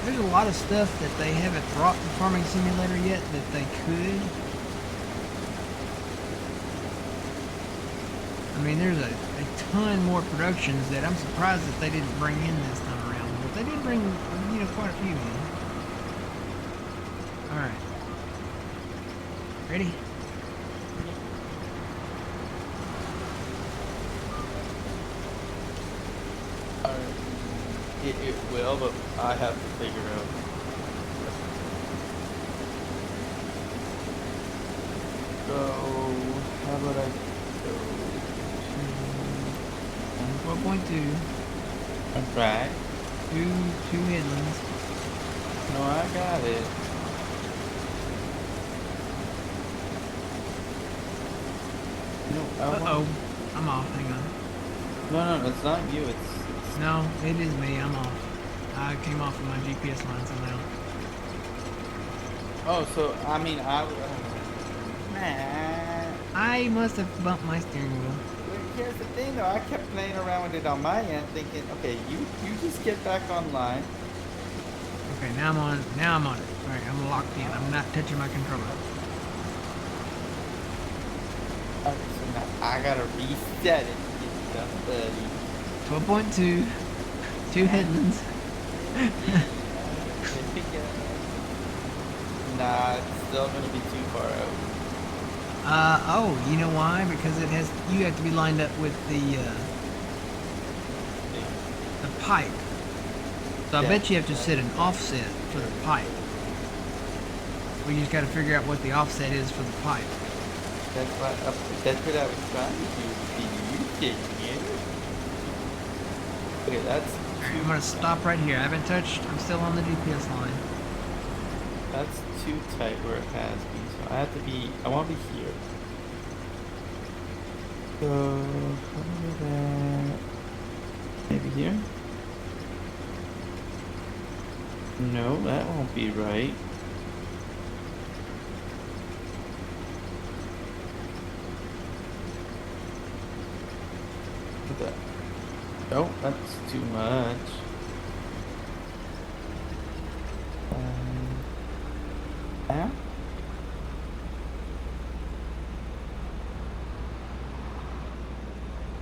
There's a lot of stuff that they haven't brought to Farming Simulator yet that they could. I mean, there's a ton more productions that I'm surprised that they didn't bring in this time around. But they did bring, quite a few in. Alright. Ready? It will, but I have to figure out. So, how about I go 12.2. Alright. Two headlands. No, I got it. No, Uh-oh. I'm off. Hang on. No, it's not you. It's No, it is me. I'm off. I came off of my GPS line somehow. Oh, so I mean, nah. I must have bumped my steering wheel. But here's the thing, though. I kept playing around with it on my end, thinking, okay, you just get back online. Okay, now I'm on. Now I'm on it. All right, I'm locked in. I'm not touching my controller. Okay, so now I gotta reset it to get stuff buddy. 12.2. Two headlands. Nah, it's still gonna be too far out. Oh, you know why? Because it has. You have to be lined up with the pipe. So I Yeah. bet you have to set an offset for the pipe. We just got to figure out what the offset is for the pipe. That's what I was trying to do. You didn't get it. Okay, that's Alright, I'm gonna stop right here. I haven't touched. I'm still on the GPS line. That's too tight where it has me, so I have to be. I want to be here. So how about that? Maybe here. No, that won't be right. Look at that. Oh, that's too much. Yeah?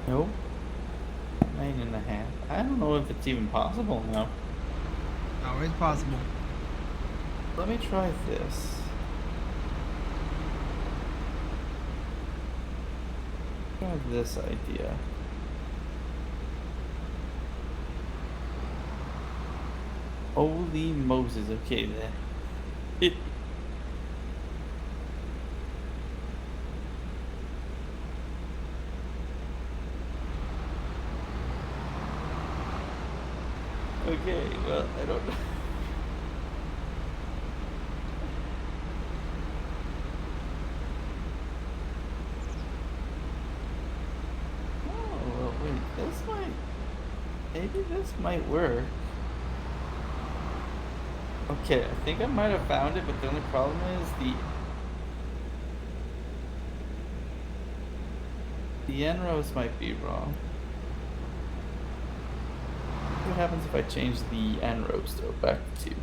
Nope. 9.5. I don't know if it's even possible now. Oh, it's possible. Let me try this. Try this idea. Holy Moses, okay then. Okay, well, I don't know. Oh, well, wait, maybe this might work. Okay, I think I might have found it, but the only problem is the end rows might be wrong. What happens if I change the end rows though back to 2?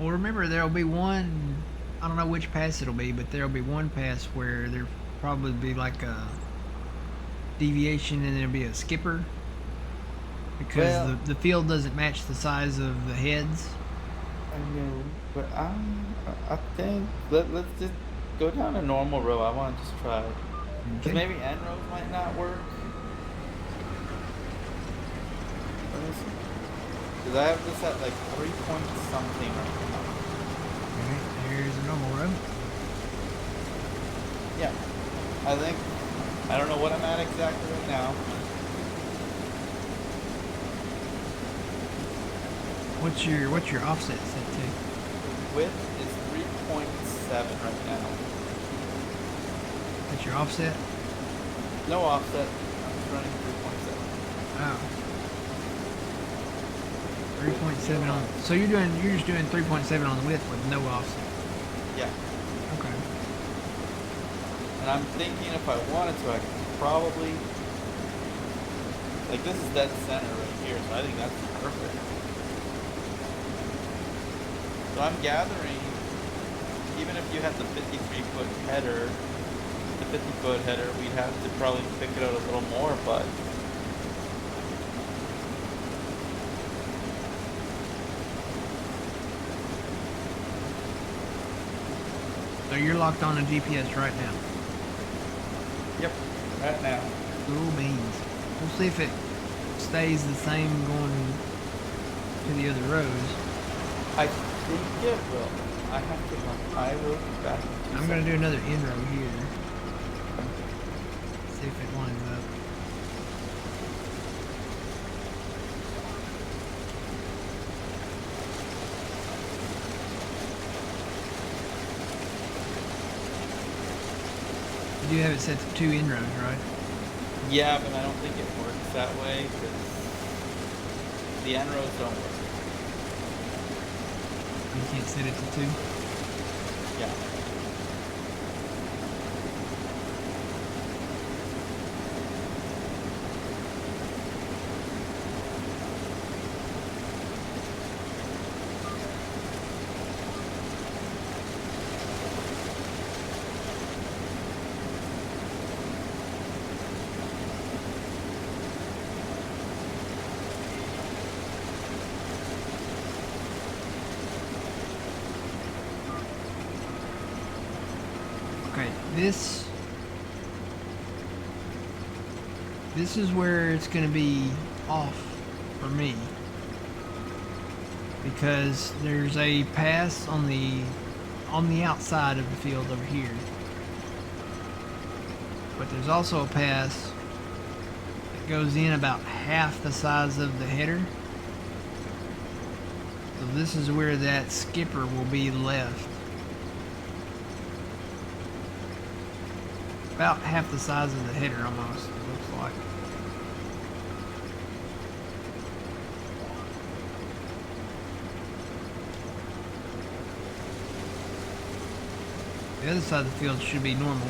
Well, remember there'll be one. I don't know which pass it'll be, but there'll be one pass where there'll probably be like a deviation, and there'll be a skipper because Well, the field doesn't match the size of the heads. I know, but I think let's just go down a normal row. I want to just try. Because Okay. maybe end rows might not work. Let me see. Because I have this at like 3 point something right now. Alright, there's a normal row. Yeah. I don't know what I'm at exactly right now. What's your offset set to? Width is 3.7 right now. That's your offset? No offset. I'm just running 3.7. Oh. 3.7 on. So you're just doing 3.7 on the width with no offset. Yeah. Okay. And I'm thinking if I wanted to, I could probably, like this is dead center right here, so I think that's perfect. So I'm gathering, even if you had the 53-foot header, the 50-foot header, we'd have to probably pick it out a little more, but So you're locked on a GPS right now. yep, right now. Cool beans. We'll see if it stays the same going to the other rows. I think it will. I have to run. I will be back in 2 I'm gonna seconds. do another in-row here. See if it lines up. You do have it set to 2 in-rows, right? Yeah, but I don't think it works that way because the end rows don't work. You can't set it to 2. Yeah. Okay, this is where it's going to be off for me, because there's a pass on the outside of the field over here, but there's also a pass that goes in about half the size of the header. So this is where that skipper will be left. About half the size of the header almost, it looks like. The other side of the field should be normal.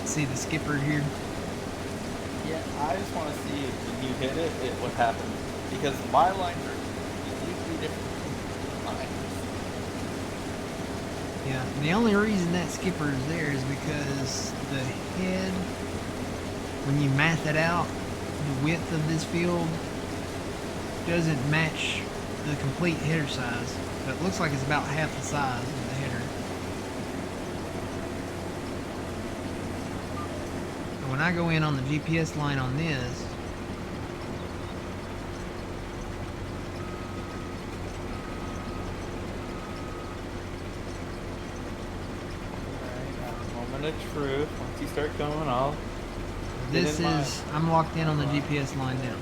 See the skipper here? Yeah, I just want to see if when you hit it, what happens. Because my lines are completely different from lines. Yeah, the only reason that skipper is there is because the head, when you math it out, the width of this field doesn't match the complete header size. So it looks like it's about half the size of the header. And when I go in on the GPS line on this, Alright, a moment moment of truth. Once you start going, I'll get This in my is, I'm locked in on the line. GPS line now.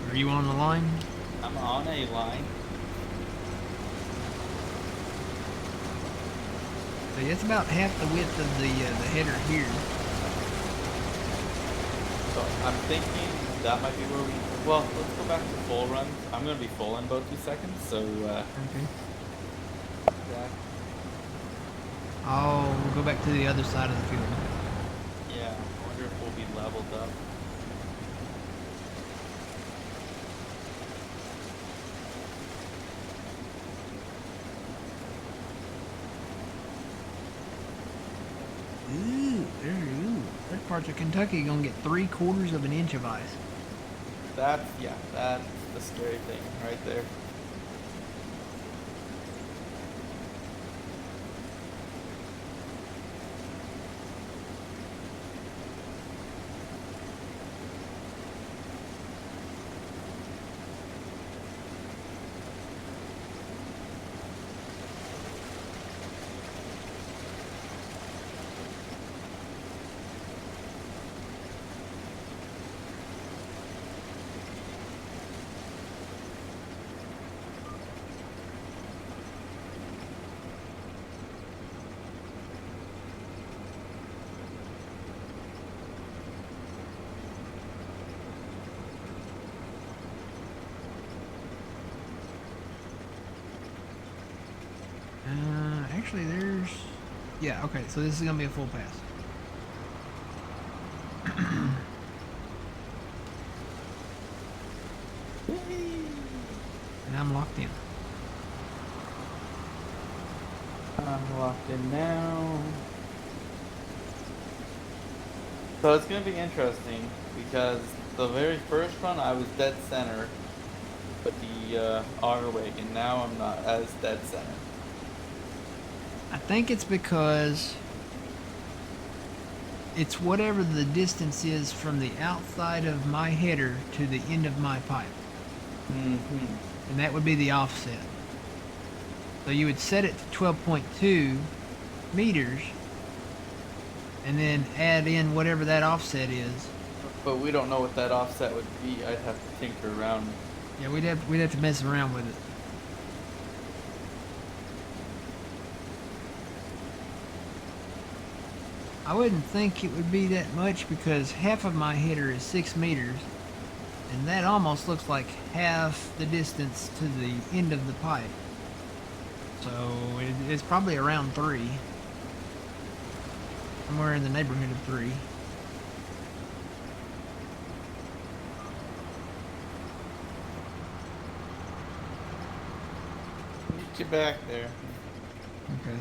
Are you on the line? I'm on a line. So it's about half the width of the header here. So I'm thinking that might be where we. Well, let's go back to full runs. I'm gonna be full in about 2 seconds. So Okay. yeah, We'll go back to the other side of the field. yeah. I wonder if we'll be leveled up. That parts of Kentucky gonna get 3/4 of an inch of ice. That's the scary thing right there. Actually, there's. Yeah, okay, so this is gonna be a full pass. And I'm locked in. I'm locked in now. So it's gonna be interesting because the very first run I was dead center, but the auger wagon. Now I'm not as dead center. I think it's because it's whatever the distance is from the outside of my header to the end of my pipe. Mm-hmm. And that would be the offset. So you would set it to 12.2 meters and then add in whatever that offset is. But we don't know what that offset would be. I'd have to tinker around. Yeah, we'd have to mess around with it. I wouldn't think it would be that much because half of my header is 6 meters, and that almost looks like half the distance to the end of the pipe. So it's probably around 3. Somewhere in the neighborhood of 3. Get you back there. Okay.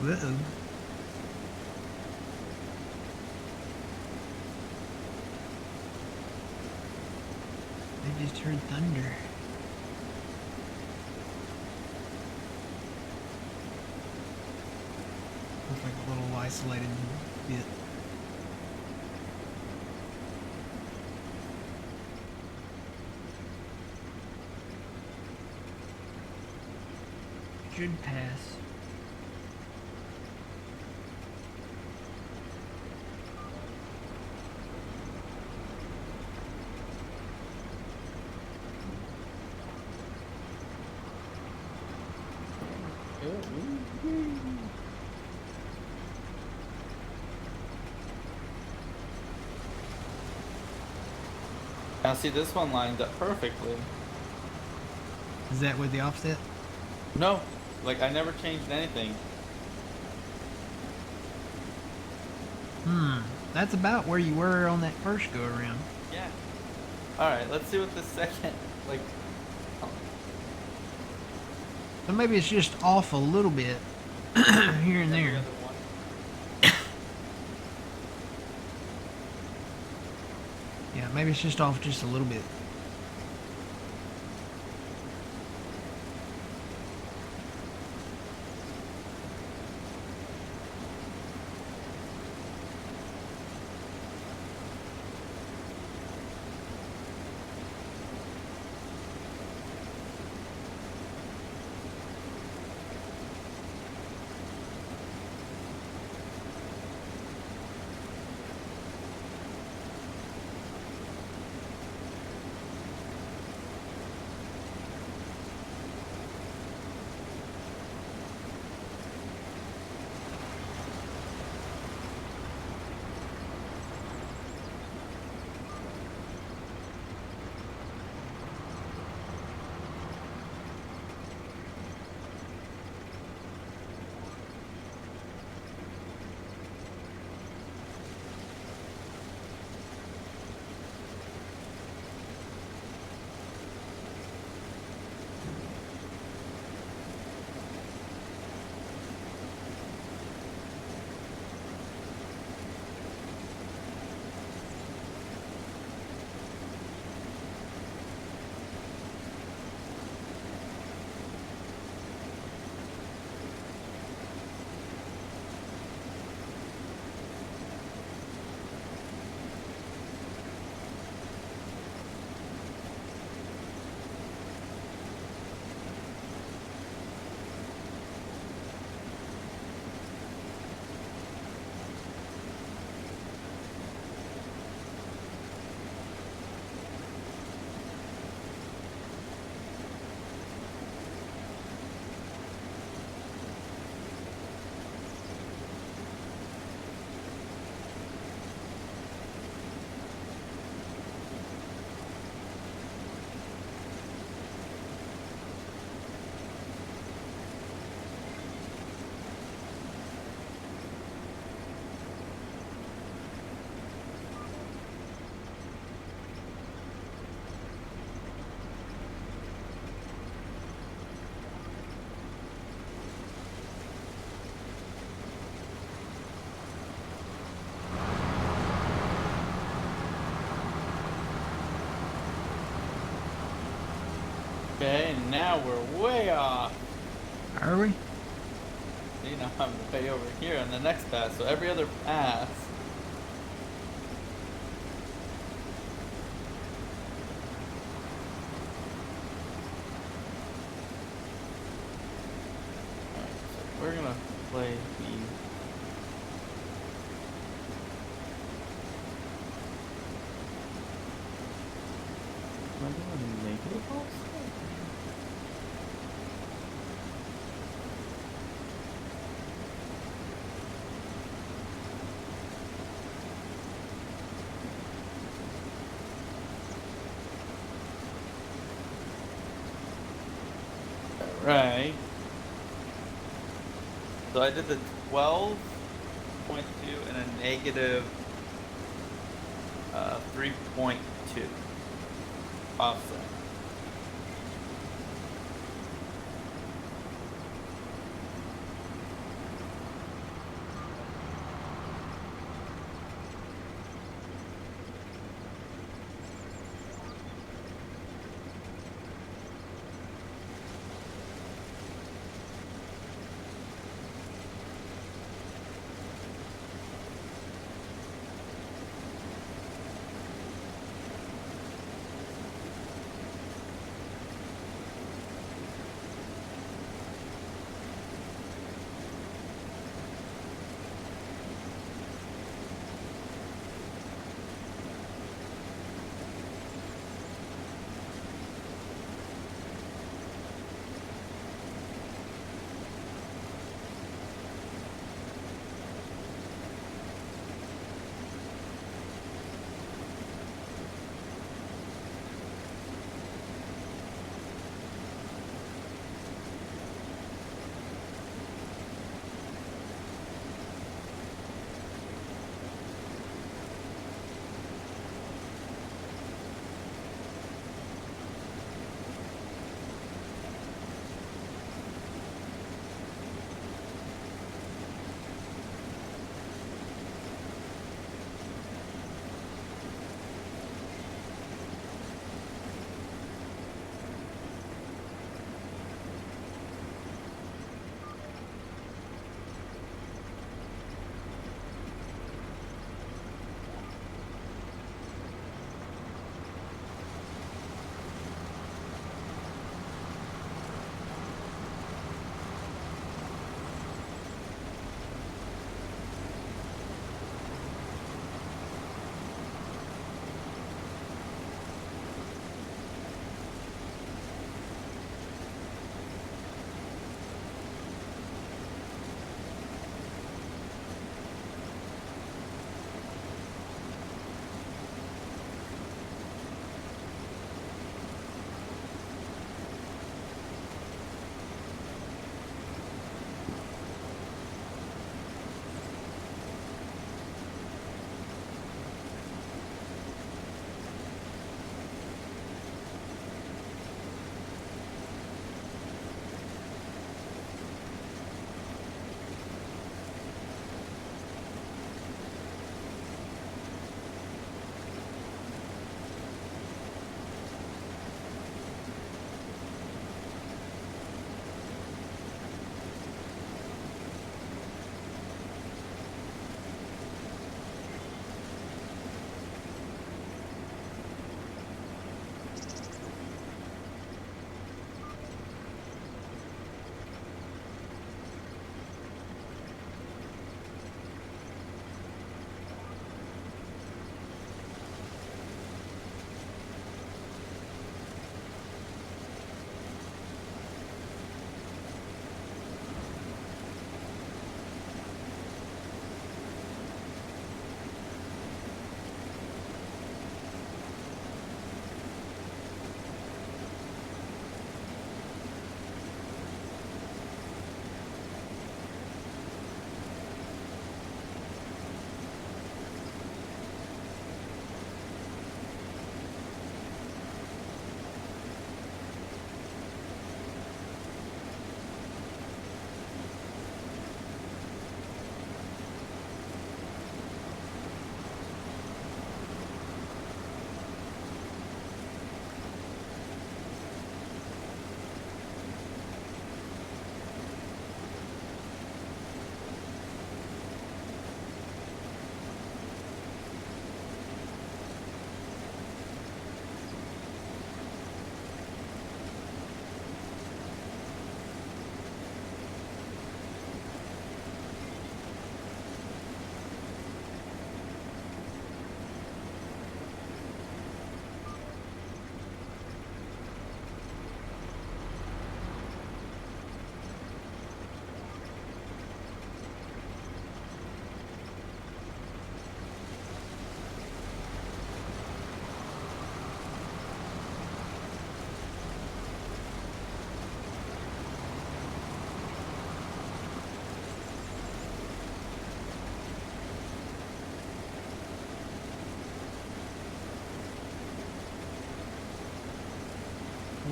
Uh-oh. I just heard thunder. Looks like a little isolated bit. Should pass. Now see, this one lined up perfectly. Is that with the offset? No, like I never changed anything. That's about where you were on that first go around. Yeah. All right, let's see what the second like. So maybe it's just off a little bit here and Every there. other one. Yeah, maybe it's just off just a little bit. Okay, and now we're way off. Are we? You know, I'm way over here on the next pass. So every other pass. Alright, so we're gonna play the. Am I doing negative also? Right. So I did the 12.2 and a negative 3.2 offset.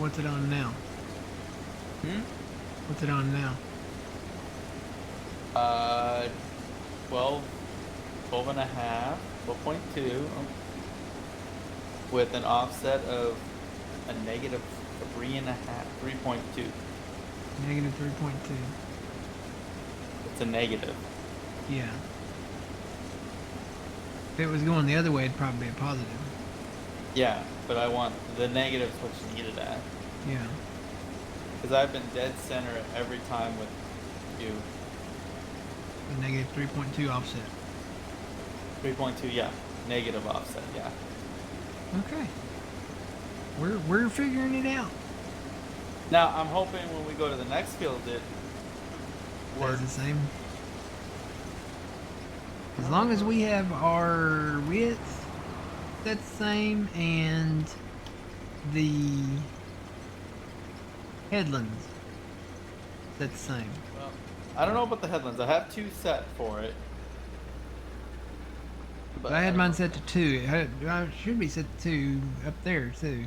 What's it on now? Hmm? What's it on now? Uh, 12, 12 and a half, 12.2, with an offset of a negative 3.2. Negative 3.2. It's a negative. Yeah. If it was going the other way, it'd probably be a positive. Yeah, but I want the negative's what you need it at. Yeah. Because I've been dead center every time with you. A negative 3.2 offset. 3.2, yeah. Negative offset, yeah. Okay. We're figuring it out. Now, I'm hoping when we go to the next field, it Stays works. the same. As long as we have our width that's the same and the headlands that's the same. Well, I don't know about the headlands. I have 2 set for it. But I I had don't mine know. set to 2. It should be set to 2 up there too.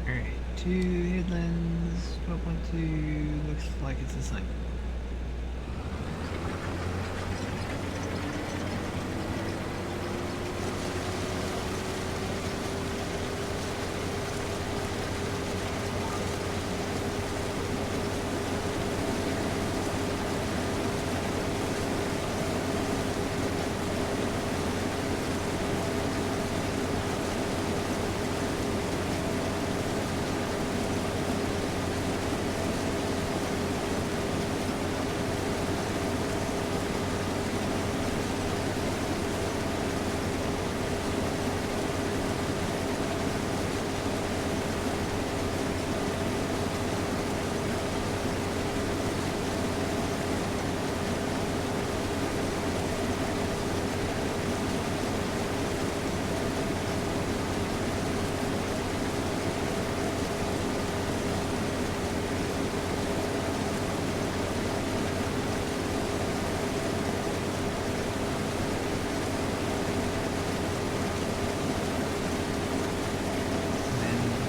Alright, 2 headlands, 12.2, looks like it's the same.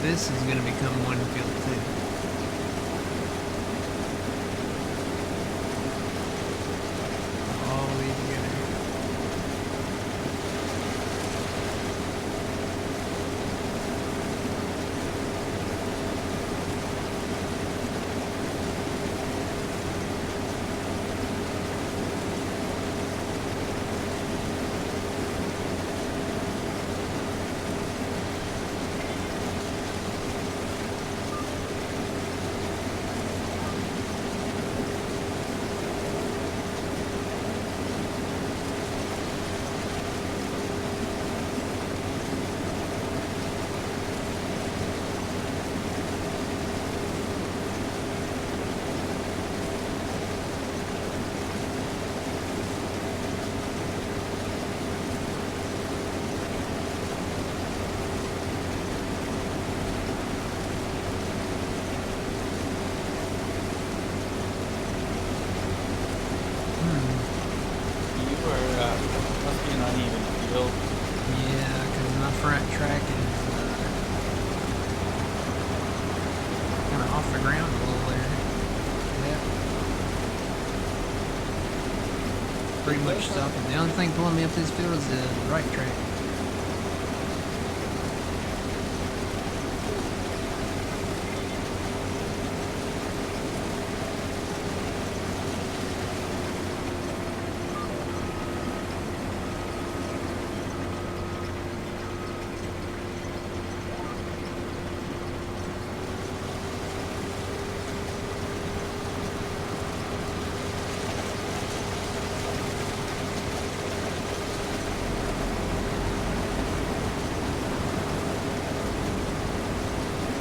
This is going to become one field too. All these together. field. Yeah, because my front track is kind of off the ground a little there. Yeah. Pretty much stopping. The only thing pulling me up this field is the right track.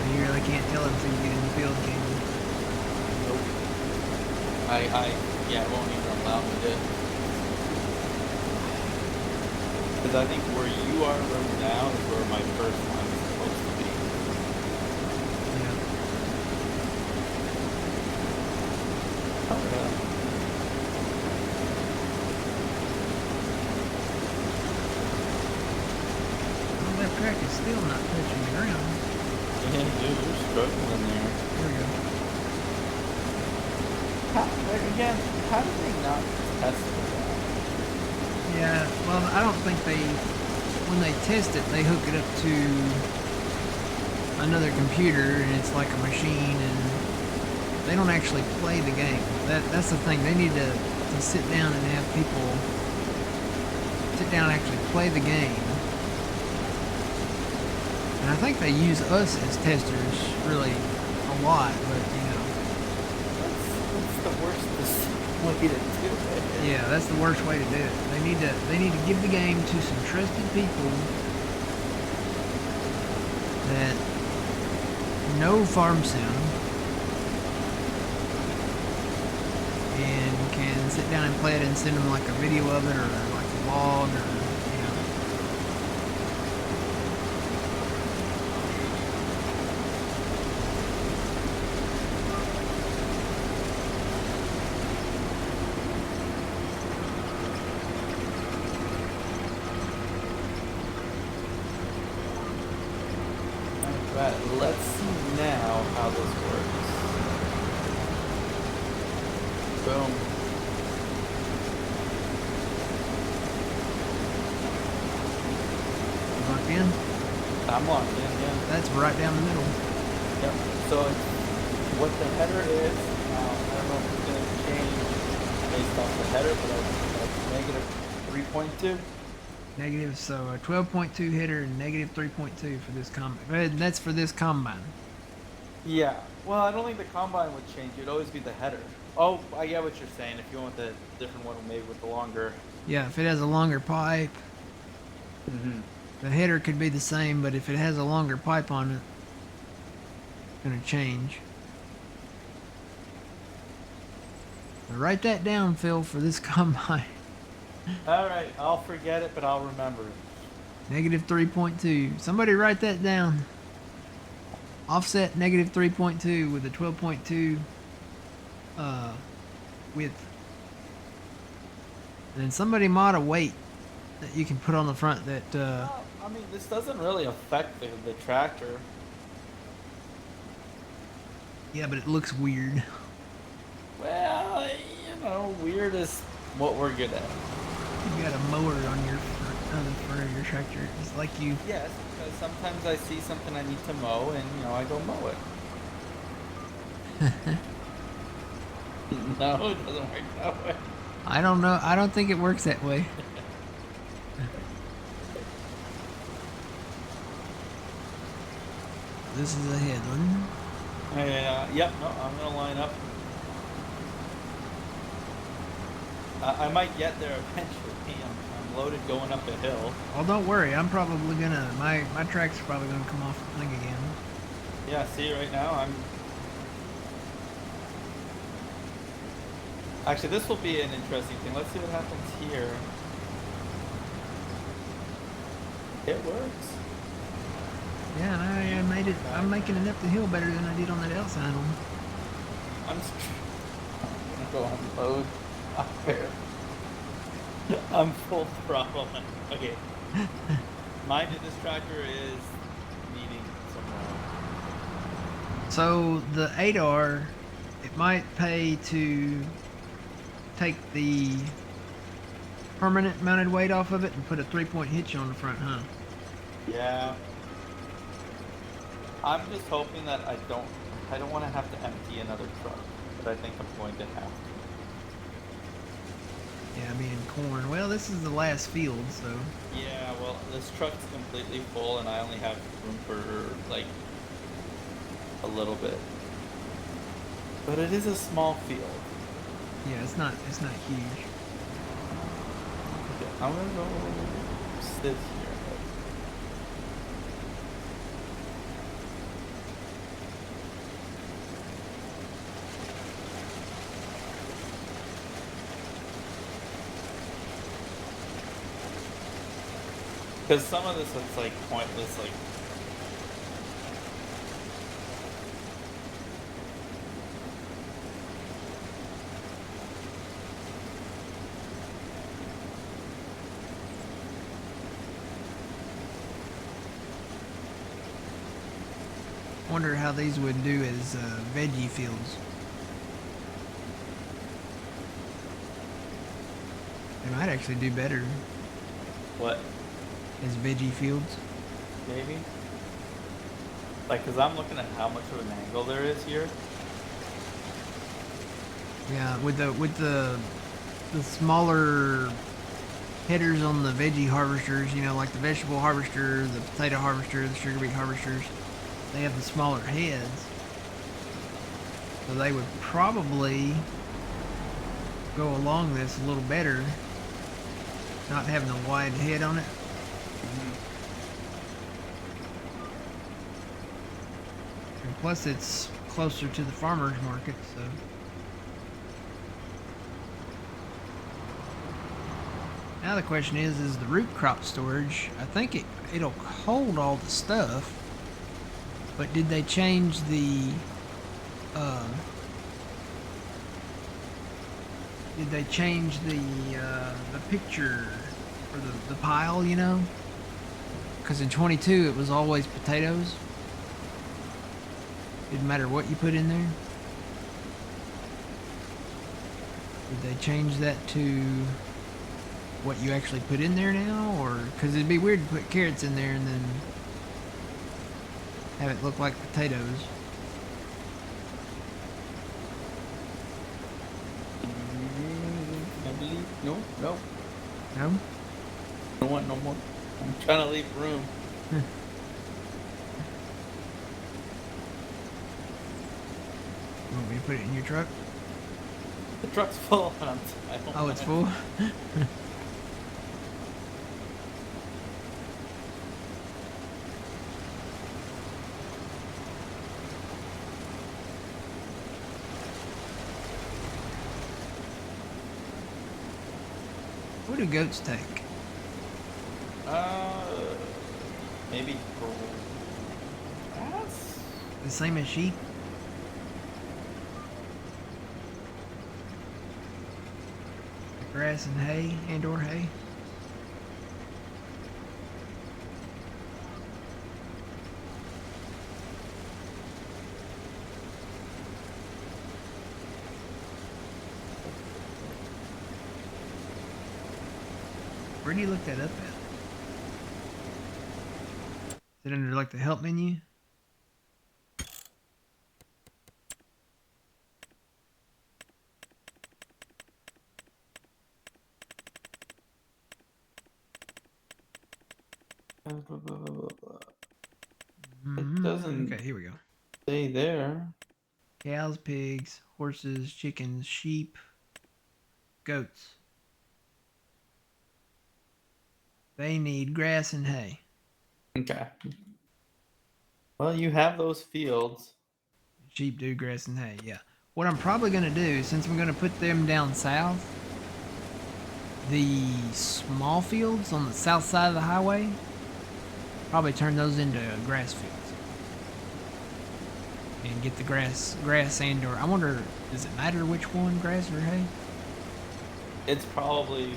You really can't tell until you get in the field, can you? Nope. Yeah, it won't even allow me to. Because I think where you are right now is where my first line is supposed to be. Yeah. Oh, yeah. Well, that track is still not touching the ground. Yeah, dude, you're struggling there. There we go. Again, how do they not test for that? Yeah, well, I don't think when they test it, they hook it up to another computer and it's like a machine and they don't actually play the game. That's the thing. They need to sit down and have people sit down and actually play the game. And I think they use us as testers really a lot, but you know. That's the worst way to do it. Yeah, that's the worst way to do it. They need to give the game to some trusted people that know farm sim and can sit down and play it and send them like a video of it or like a log or you know. Alright, let's see now how this works. Boom. Locked in? I'm locked in, yeah. That's right down the middle. Yep. So what the header is, I don't know if it's going to change based off the header, but that's negative 3.2. Negative, so a 12.2 header and negative 3.2 for this combine. That's for this combine. Yeah. Well, I don't think the combine would change. It'd always be the header. Oh, I get what you're saying. If you went with a different one, maybe with the longer. Yeah, if it has a longer pipe, the header could be the same, but if it has a longer pipe on it, it's going to change. Now write that down, Phil, for this combine. All right, I'll forget it, but I'll remember it. Negative 3.2. Somebody write that down. Offset negative 3.2 with a 12.2 width. And then somebody mod a weight that you can put on the front that Well, I mean, this doesn't really affect the tractor. yeah, but it looks weird. Well, weird is what we're good at. You got a mower on the front of your tractor. It's like you. Yes, because sometimes I see something I need to mow, and I go mow it. No, it doesn't work that way. I don't know. I don't think it works that way. This is a headland. Yep, no, I'm gonna line up. I might get there eventually. I'm loaded going up a hill. Well, don't worry. I'm probably gonna. My track's probably gonna come off the thing again. Yeah, see right now I'm. Actually, this will be an interesting thing. Let's see what happens here. It works. Yeah, and I made it. I'm making it up the hill better than I did on that outside one. I'm gonna go unload up there. I'm full throttle. Okay. Mind you, this tractor is needing some So the 8R, it might pay to take the permanent mounted weight off of it and put a 3-point hitch on the front, huh? Yeah. I'm just hoping that I don't want to have to empty another truck, but I think I'm going to have to. Yeah, I mean corn. Well, this is the last field, so Yeah, well, this truck's completely full and I only have room for like a little bit. But it is a small field. yeah, it's not huge. Okay, I'm gonna go sit here. Because some of this is like pointless, like Wonder how these would do as veggie fields. They might actually do better what? as veggie fields. Maybe? Like, because I'm looking at how much of an angle there is here. Yeah, with the smaller headers on the veggie harvesters, like the vegetable harvester, the potato harvester, the sugar beet harvesters, they have the smaller heads. So they would probably go along this a little better, not having a wide head on it. And plus it's closer to the farmer's market, so. Now the question is the root crop storage, I think it'll hold all the stuff, but did they change the picture for the pile, Because in 22 it was always potatoes. Didn't matter what you put in there. Did they change that to what you actually put in there now? Or, because it'd be weird to put carrots in there and then have it look like potatoes. I believe. No. No? I don't want no more. I'm trying to leave room. You want me to put it in your truck? The truck's full and I don't Oh, it's full? What do goats take? Maybe grass? The same as sheep? Grass and hay, and/or hay? Where do you look that up at? Is it under like the help menu? It doesn't Okay, here we go. stay there. Cows, pigs, horses, chickens, sheep, goats. They need grass and hay. Okay. Well, you have those fields. Sheep do grass and hay, yeah. What I'm probably going to do, since I'm going to put them down south, the small fields on the south side of the highway, probably turn those into grass fields. And get the grass and/or, I wonder, does it matter which one, grass or hay? It's probably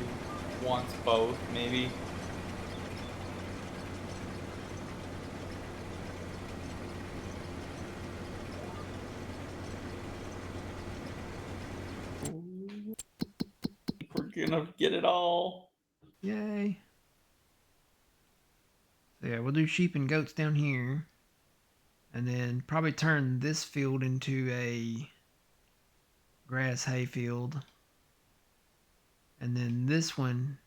wants both, maybe. gonna get it all. Yay. So yeah, we'll do sheep and goats down here. And then probably turn this field into a grass hay field. And then this one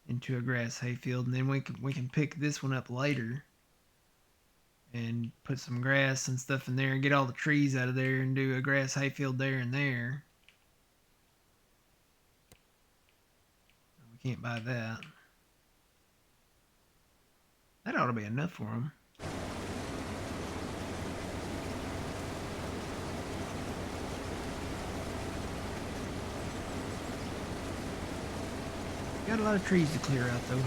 into a grass hay field. And then we can pick this one up later and put some grass and stuff in there and get all the trees out of there and do a grass hay field there and there. We can't buy that. That ought to be enough for them. Got a lot of trees to clear out though.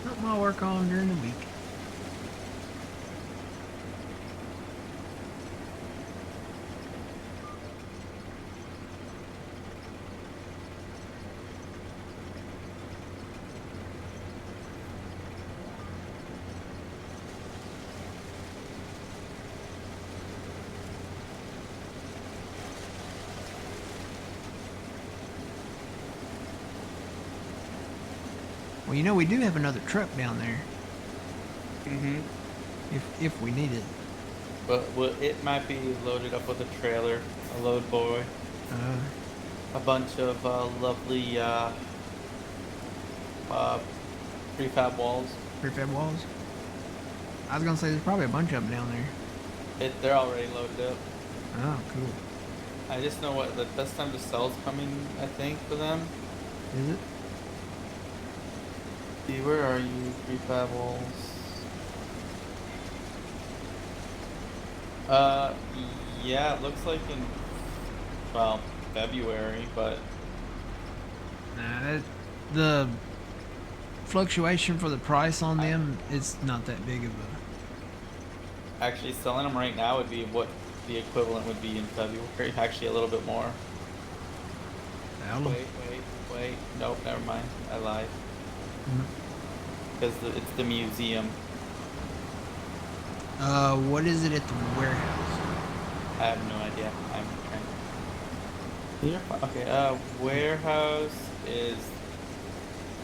Something I'll work on during the week. Well, you know, we do have another truck down there. Mm-hmm. If we need it. But it might be loaded up with a trailer, a load boy, a bunch of lovely prefab walls. Prefab walls? I was gonna say there's probably a bunch of them down there. They're already loaded up. Oh, cool. I just know what the best time to sell is coming, I think, for them. Is it? See, where are you, prefab walls? Yeah, it looks like in, well, February, but... Nah, the fluctuation for the price on them is not that big of a... Actually, selling them right now would be what the equivalent would be in February. Actually, a little bit more. Wait. Nope, never mind. I lied. Because it's the museum. What is it at the warehouse? I have no idea. I'm trying. Okay, warehouse is...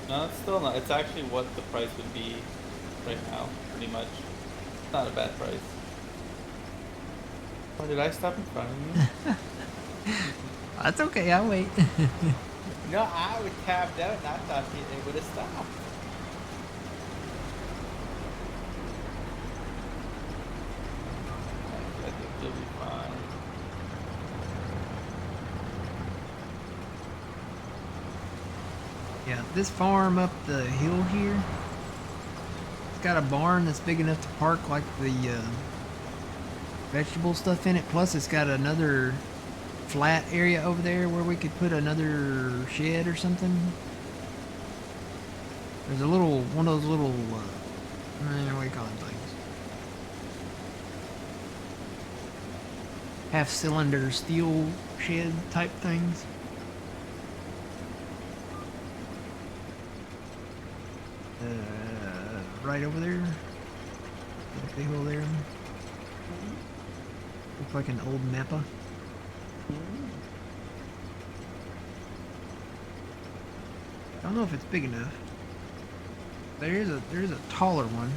No, it's still not. It's actually what the price would be right now, pretty much. It's not a bad price. Oh, did I stop in front of you? That's okay, I'll wait. No, I was tapped out and I thought it would have stopped. I think you'll be fine. Yeah, this farm up the hill here, it's got a barn that's big enough to park like the vegetable stuff in it. Plus, it's got another flat area over there where we could put another shed or something. There's a little, one of those little, what do you call them things? Half-cylinder steel shed type things. Right over there. Up the hill there. Looks like an old Napa. I don't know if it's big enough. There's a taller one.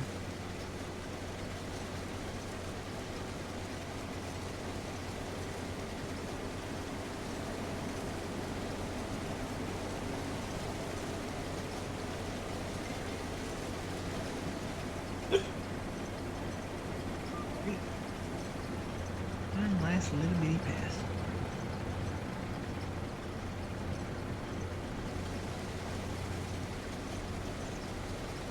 One last little bitty pass.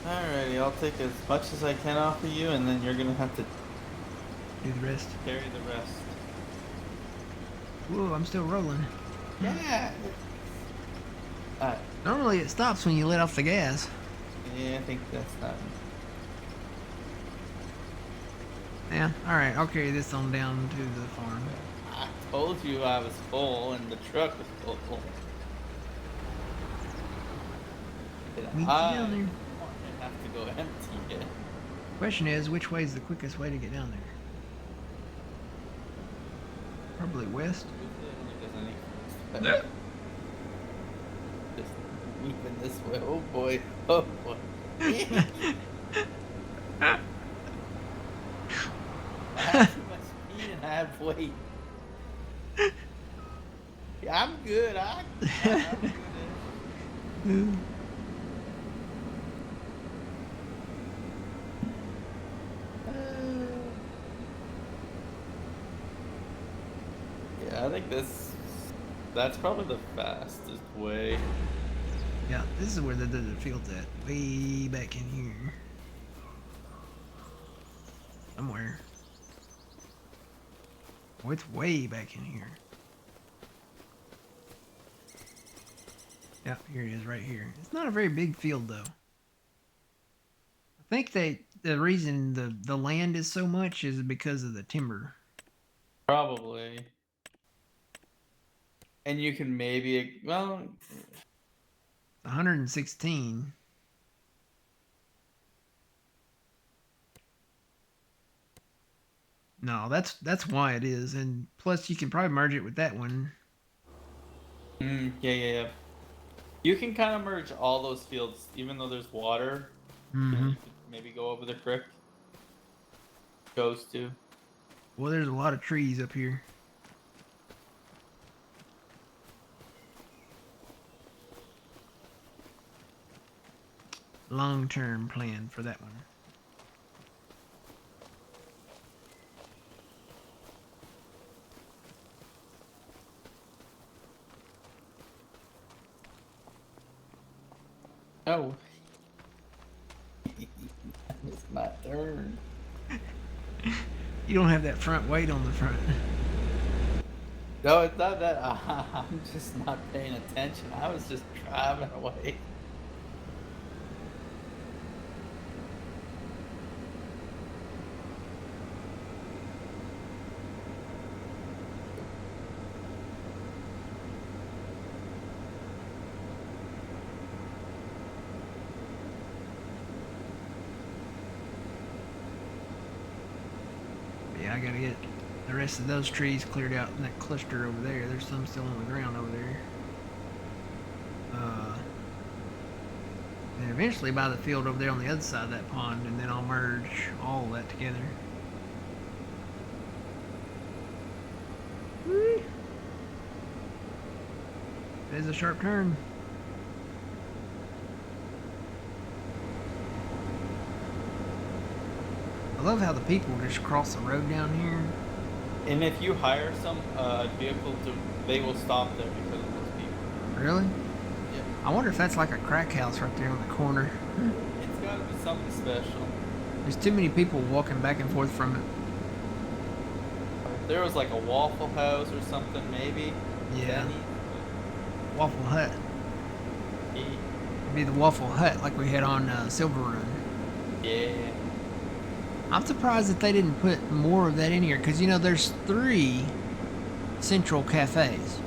Alrighty, I'll take as much as I can off of you, and then you're gonna have to Do the rest. carry the rest. Whoa, I'm still rolling. Yeah. Alright. Normally it stops when you let off the gas. Yeah, I think that's not. Yeah, alright, I'll carry this on down to the farm. I told you I was full, and the truck was full. Meet you I down there. have to go empty it. Question is, which way is the quickest way to get down there? Probably west. Truthfully, I don't think there's any fast way. Just moving this way. Oh boy. Oh boy. I have too much speed and I have weight. Yeah, I'm good. I'm good. Yeah, I think that's probably the fastest way. Yeah, this is where the field's at. Way back in here. Somewhere. Oh, it's way back in here. Yeah, here it is right here. It's not a very big field though. I think the reason the land is so much is because of the timber. Probably. And you can maybe 116. No, that's why it is, and plus you can probably merge it with that one. yeah. You can kind of merge all those fields, even though there's water. Mm-hmm. You could maybe go over the creek. Goes to. Well, there's a lot of trees up here. Long-term plan for that one. Oh. It's my turn. You don't have that front weight on the front. No, it's not that. I'm just not paying attention. I was just driving away. Yeah, I gotta get the rest of those trees cleared out in that cluster over there. There's some still on the ground over there. And eventually buy the field over there on the other side of that pond, and then I'll merge all of that together. Whee! There's a sharp turn. I love how the people just cross the road down here. And if you hire some vehicle they will stop there because of those people. Really? Yeah. I wonder if that's like a crack house right there on the corner. It's got to be something special. There's too many people walking back and forth from it. If there was like a Waffle House or something, maybe. Yeah. Denny's, Waffle Hut. but It'd be the Waffle Hut like we had on Silver Run. yeah. I'm surprised that they didn't put more of that in here, because, you know, there's 3 central cafes.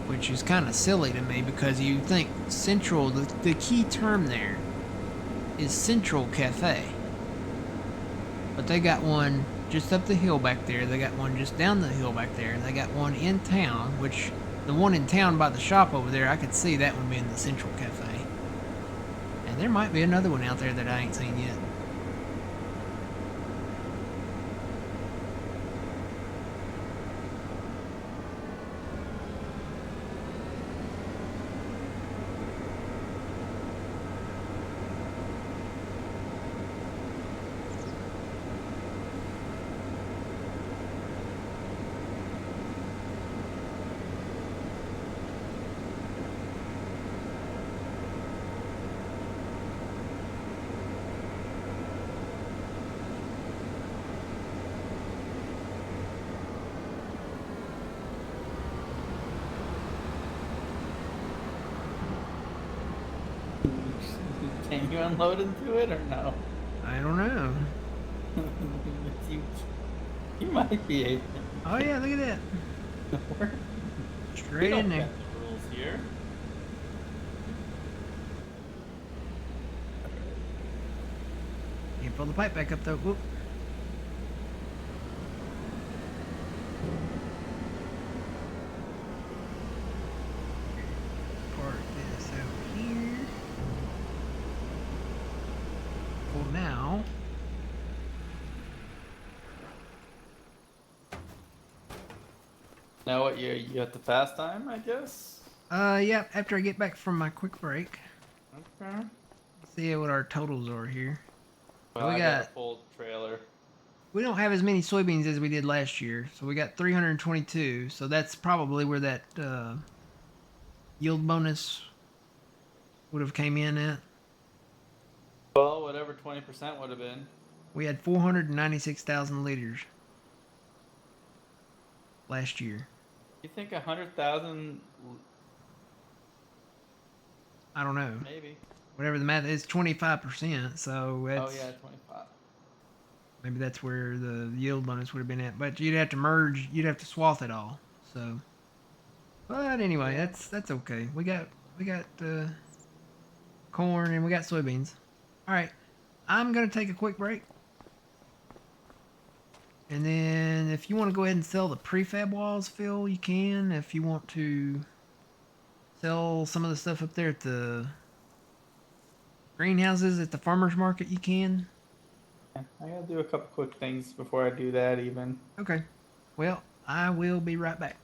Which is kind of silly to me, because you think central, the key term there is central cafe. But they got one just up the hill back there, they got one just down the hill back there, they got one in town, which the one in town by the shop over there, I could see that one being the central cafe. And there might be another one out there that I ain't seen yet. Can you unload into it or no? I don't know. you, you might be able. Oh yeah, look at that. We Straight don't in there. bend the rules here. fill the pipe back up though. Whoop. Park this out here. For now. Now what, you at the fast time, I guess? Yeah, after I get back from my quick break. Okay. See what our totals are here. Well, So we I got a got, full trailer. we don't have as many soybeans as we did last year. So we got 322. So that's probably where that yield bonus would have came in at. Well, whatever 20% would have been. We had 496,000 liters last year. You think 100,000? I don't know. Maybe. Whatever the math is, 25%. So Oh that's yeah, 25. maybe that's where the yield bonus would have been at. But you'd have to merge. You'd have to swath it all. So, but anyway, Yeah. that's okay. We got corn and we got soybeans. All right, I'm gonna take a quick break, and then if you want to go ahead and sell the prefab walls, Phil, you can. If you want to sell some of the stuff up there at the greenhouses at the farmers market, you can. I gotta do a couple quick things before I do that even. Okay. Well, I will be right back.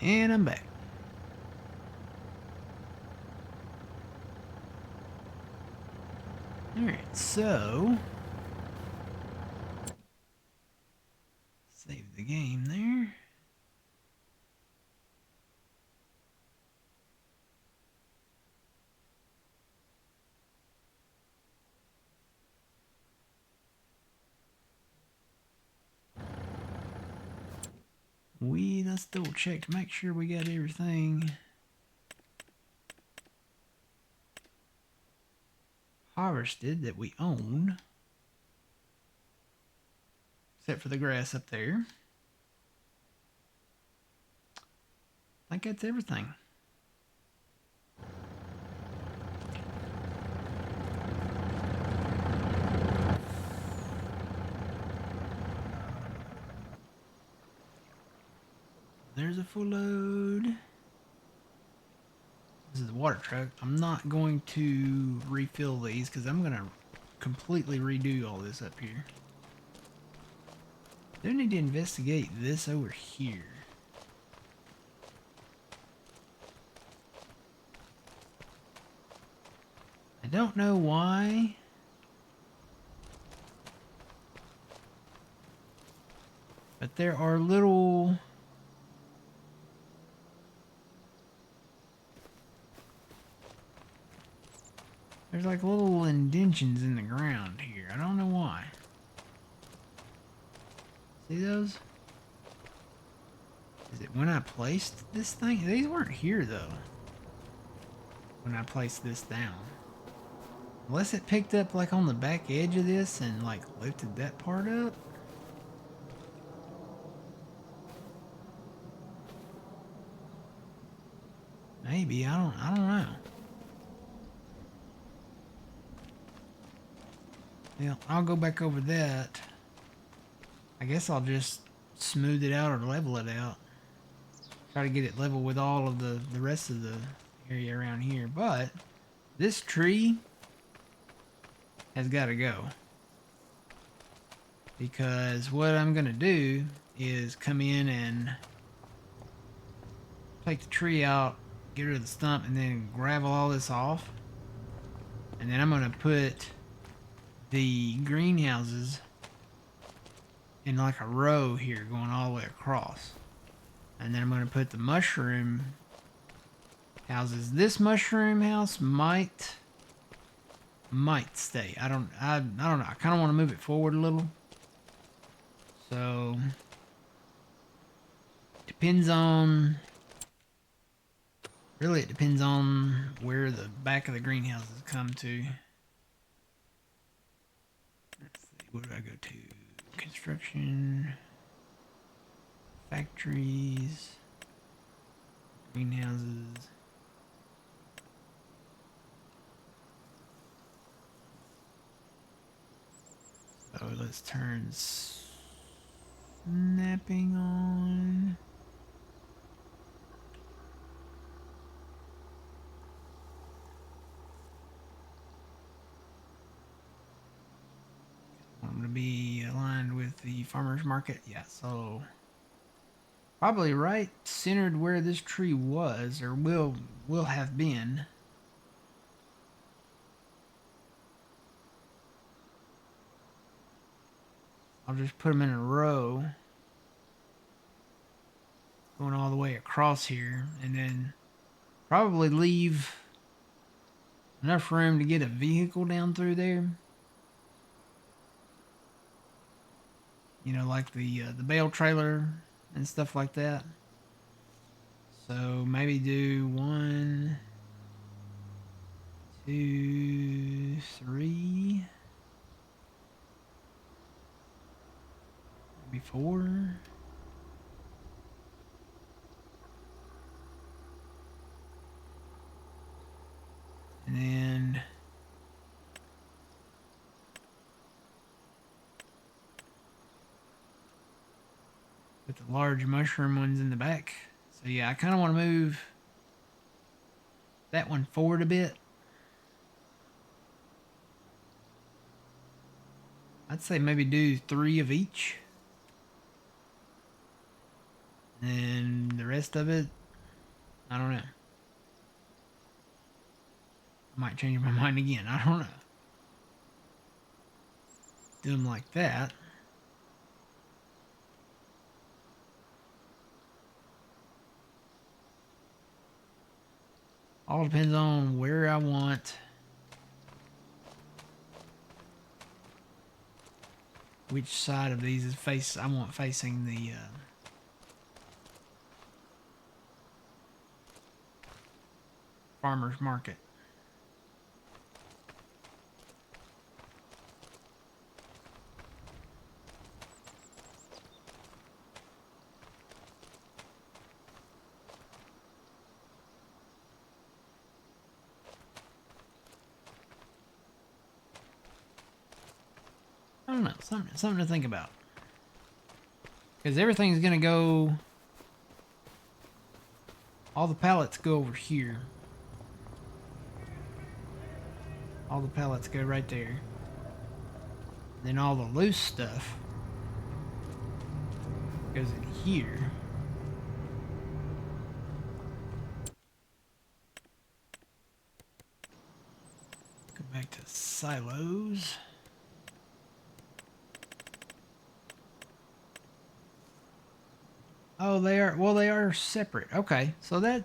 And I'm back. Alright, so save the game there. Let's double check to make sure we got everything harvested that we own. Except for the grass up there. I think that's everything. There's a full load. This is the water truck. I'm not going to refill these because I'm going to completely redo all this up here. Do need to investigate this over here. I don't know why. But there are little... There's like little indentions in the ground here. I don't know why. See those? Is it when I placed this thing? These weren't here though. When I placed this down. Unless it picked up like on the back edge of this and like lifted that part up. Maybe, I don't know. Yeah, I'll go back over that. I guess I'll just smooth it out or level it out. Try to get it level with all of the rest of the area around here. But this tree has got to go. Because what I'm going to do is come in and take the tree out, get rid of the stump, and then gravel all this off. And then I'm going to put the greenhouses in like a row here going all the way across. And then I'm going to put the mushroom houses. This mushroom house might stay. I don't know. I kind of want to move it forward a little. So depends on, really it depends on where the back of the greenhouses come to. Let's see, where do I go to? Construction, factories, greenhouses. So let's turn snapping on. I'm going to be aligned with the farmer's market. Yeah, so probably right centered where this tree was or will have been. I'll just put them in a row going all the way across here and then probably leave enough room to get a vehicle down through there. You know, like the bale trailer and stuff like that. So maybe do 1, 2, 3, maybe 4. And then put the large mushroom ones in the back. So yeah, I kind of want to move that one forward a bit. I'd say maybe do 3 of each. And the rest of it, I don't know. I might change my mind again. I don't know. Do them like that. All depends on where I want. Which side of these is I want facing the farmer's market. I don't know, something to think about. Because everything's gonna go. All the pallets go over here. All the pallets go right there. Then all the loose stuff goes in here. Go back to silos. Oh, they are separate. Okay, so that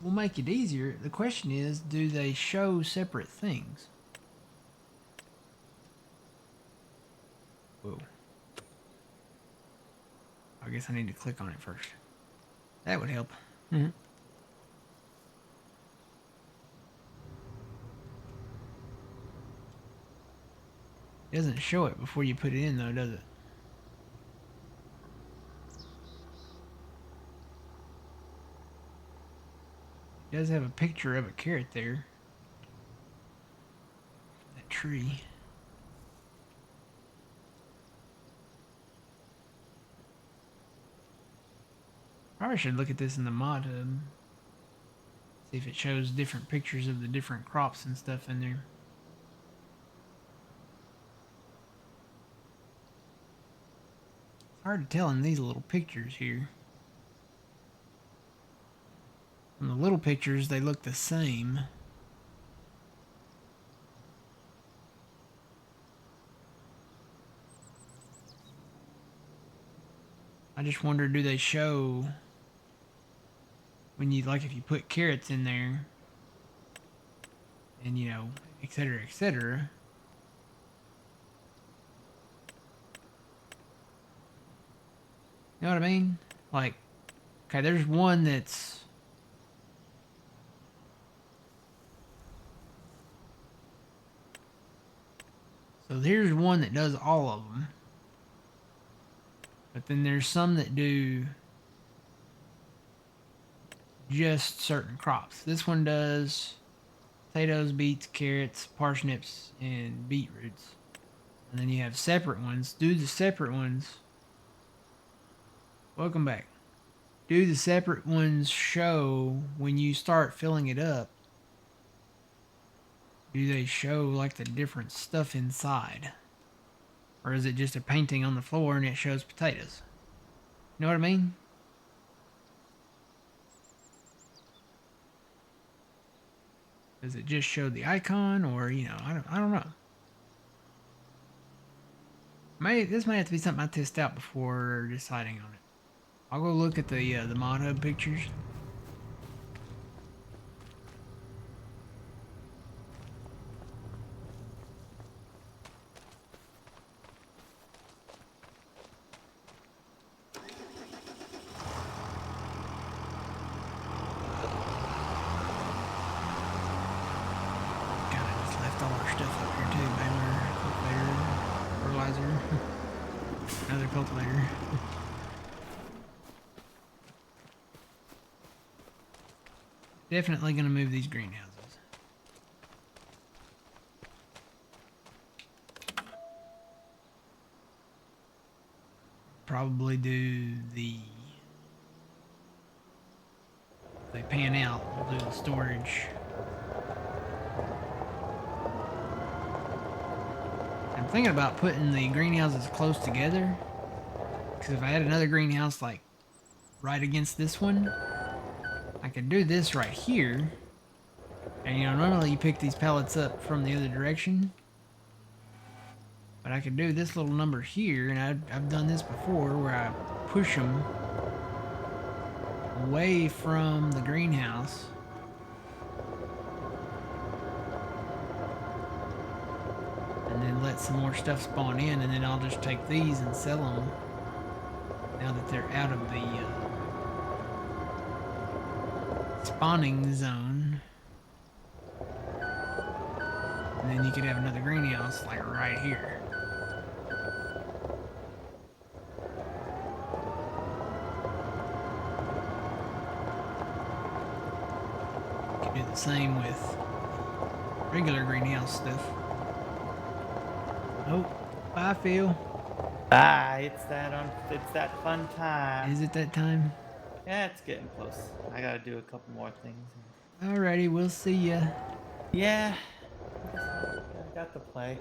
will make it easier. The question is, do they show separate things? Whoa. I guess I need to click on it first. That would help. Mm-hmm. It doesn't show it before you put it in though, does it? It does have a picture of a carrot there. That tree. Probably should look at this in the mod hub. See if it shows different pictures of the different crops and stuff in there. It's hard to tell in these little pictures here. In the little pictures, they look the same. I just wonder, do they show when you, like, if you put carrots in there and, you know, etc., etc. You know what I mean? Like, okay, there's one that's so here's one that does all of them. But then there's some that do just certain crops. This one does potatoes, beets, carrots, parsnips, and beetroots. And then you have separate ones. Do the separate ones. Welcome back. Do the separate ones show when you start filling it up? Do they show like the different stuff inside? Or is it just a painting on the floor and it shows potatoes? You know what I mean? Does it just show the icon, or, you know, I don't know. This may have to be something I test out before deciding on it. I'll go look at the mod hub pictures. Another cultivator. Definitely gonna move these greenhouses. Probably do the. If they pan out, we'll do the storage. I'm thinking about putting the greenhouses close together, because if I had another greenhouse like right against this one. I could do this right here. And, you know, normally you pick these pallets up from the other direction. But I could do this little number here, and I've done this before, where I push them away from the greenhouse. And then let some more stuff spawn in, and then I'll just take these and sell them now that they're out of the spawning zone. And then you could have another greenhouse like right here. You could do the same with regular greenhouse stuff. Oh, bye, Phil. Ah, it's that fun time. Is it that time? Yeah, it's getting close. I gotta do a couple more things. Alrighty, we'll see ya. Yeah, I got to play.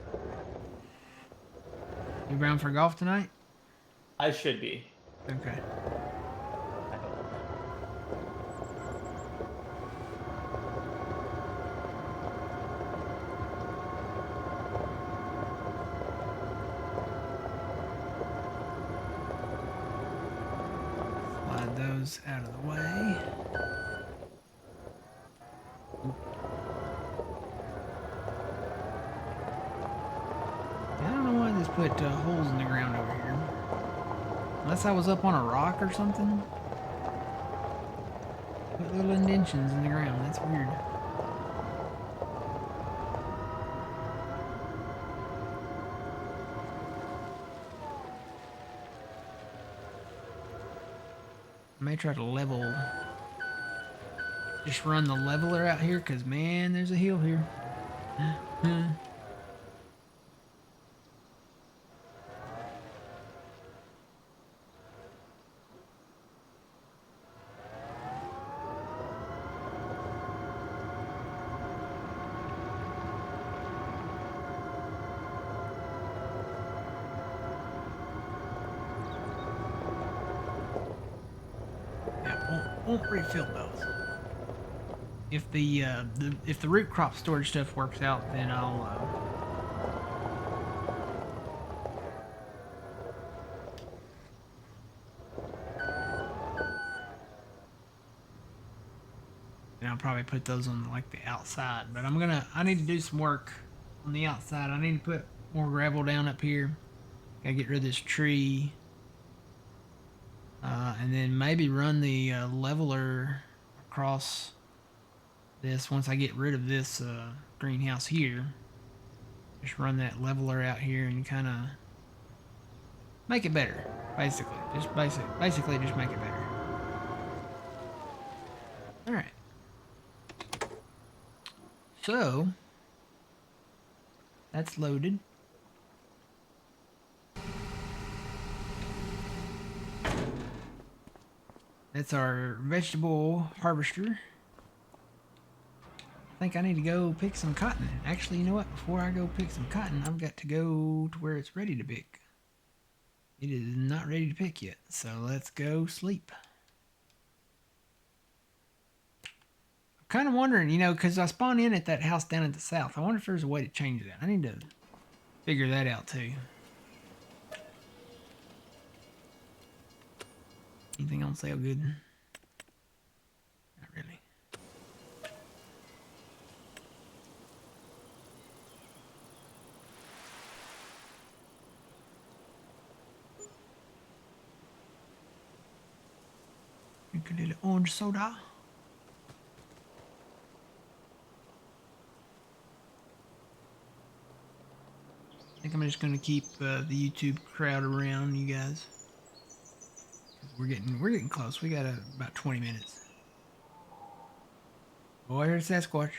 You around for golf tonight? I should be. Okay. I hope. Slide those out of the way. I don't know why this put holes in the ground over here. Unless I was up on a rock or something. Put little indentions in the ground. That's weird. I may try to level. Just run the leveler out here, because man, there's a hill here. Won't refill those. If the root crop storage stuff works out, then I'll probably put those on like the outside. But I need to do some work on the outside. I need to put more gravel down up here. Gotta get rid of this tree. And then maybe run the leveler across this once I get rid of this greenhouse here. Just run that leveler out here and kind of make it better, basically. Basically just make it better. All right. So that's loaded. That's our vegetable harvester. I think I need to go pick some cotton. Actually, you know what? Before I go pick some cotton, I've got to go to where it's ready to pick. It is not ready to pick yet, so let's go sleep. I'm kind of wondering, you know, because I spawned in at that house down at the south. I wonder if there's a way to change that. I need to figure that out too. Anything on sale good? Not really. Drink a little orange soda. I think I'm just gonna keep the YouTube crowd around, you guys. We're getting close. We got about 20 minutes. Oh, here's Sasquatch.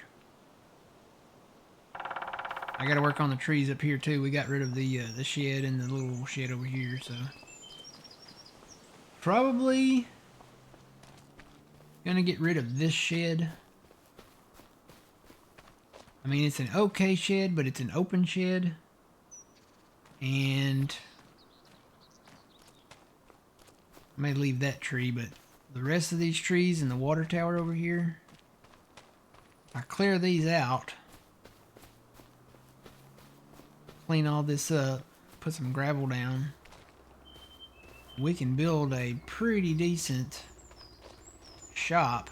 I got to work on the trees up here too. We got rid of the shed and the little shed over here, so probably gonna get rid of this shed. I mean, it's an okay shed, but it's an open shed, and I may leave that tree, but the rest of these trees and the water tower over here, if I clear these out, clean all this up, put some gravel down, we can build a pretty decent shop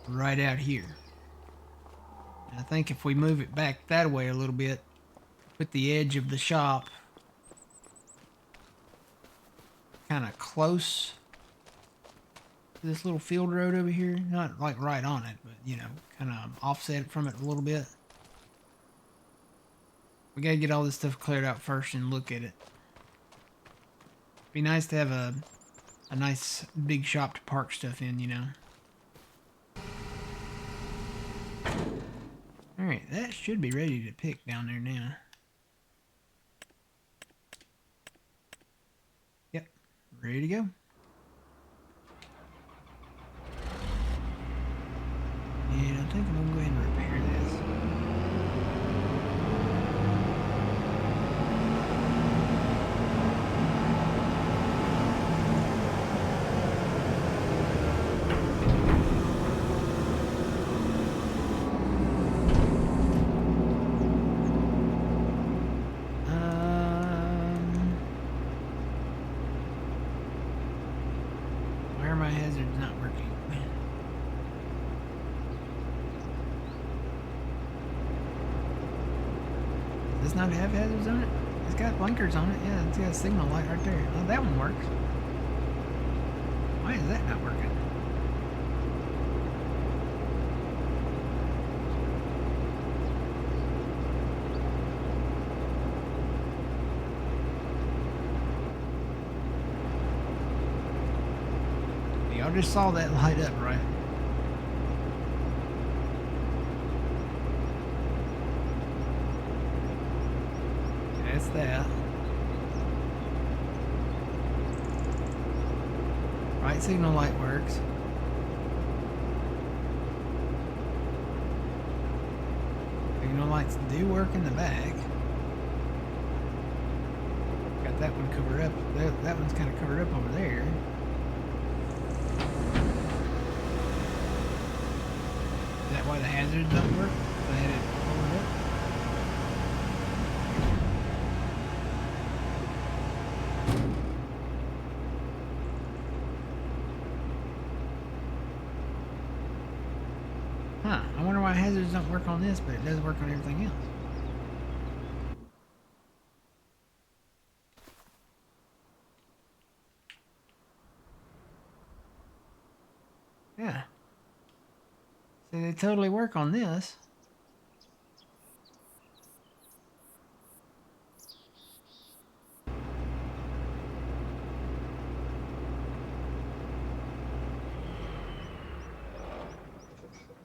right out here. And I think if we move it back that way a little bit, put the edge of the shop kind of close to this little field road over here, not like right on it, but you know, kind of offset from it a little bit. We gotta get all this stuff cleared out first and look at it. Be nice to have a nice big shop to park stuff in, you know. Alright, that should be ready to pick down there now. Yep, ready to go. And I think I'm gonna go ahead and repair this. Why are my hazards not working? Does this not have hazards on it? It's got blinkers on it. Yeah, it's got a signal light right there. Oh, that one works. Why is that not working? Y'all just saw that light up, right? That's that. Right signal light works. Signal lights do work in the back. Got that one covered up. That one's kind of covered up over there. Is that why the hazards don't work? I had it covered up. Huh, I wonder why hazards don't work on this, but it does work on everything else. Yeah. See, they totally work on this.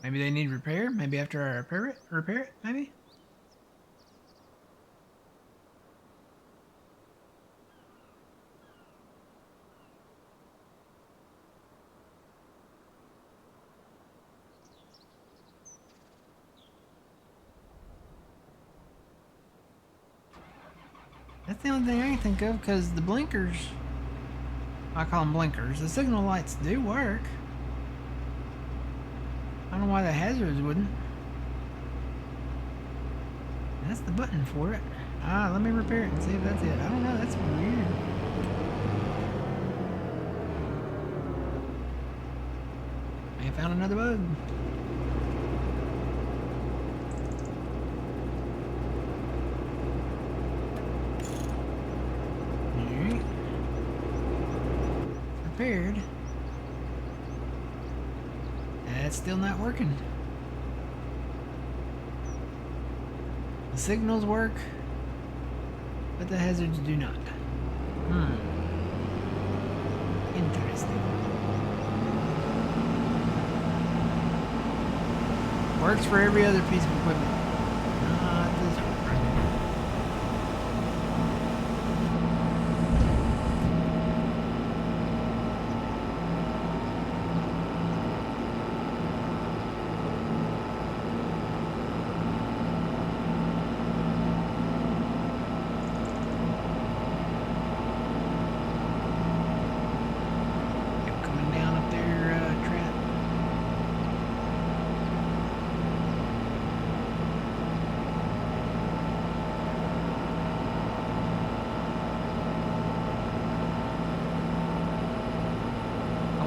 Maybe they need repair. Maybe after I repair it, maybe? That's the only thing I can think of, because the blinkers, I call them blinkers, the signal lights do work. I don't know why the hazards wouldn't. That's the button for it. Ah, let me repair it and see if that's it. I don't know, that's weird. I found another bug. Alright. Repaired. That's still not working. The signals work, but the hazards do not. Interesting. Works for every other piece of equipment. Not this one.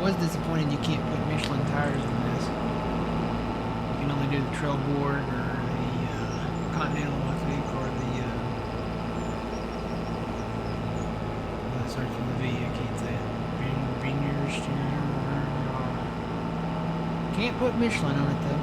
was disappointed you can't put Michelin tires on this. You can only do the Trailboard or the Continental, I think, or the sorry for the V, I can't say it. Vineyards. Can't put Michelin on it though.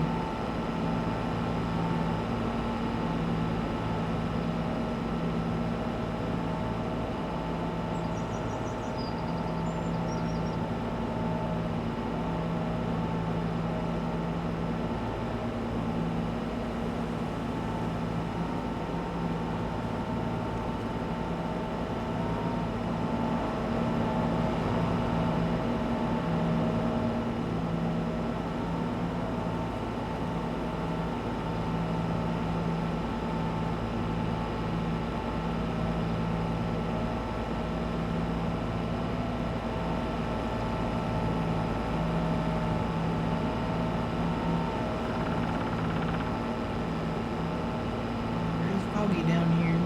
Down here.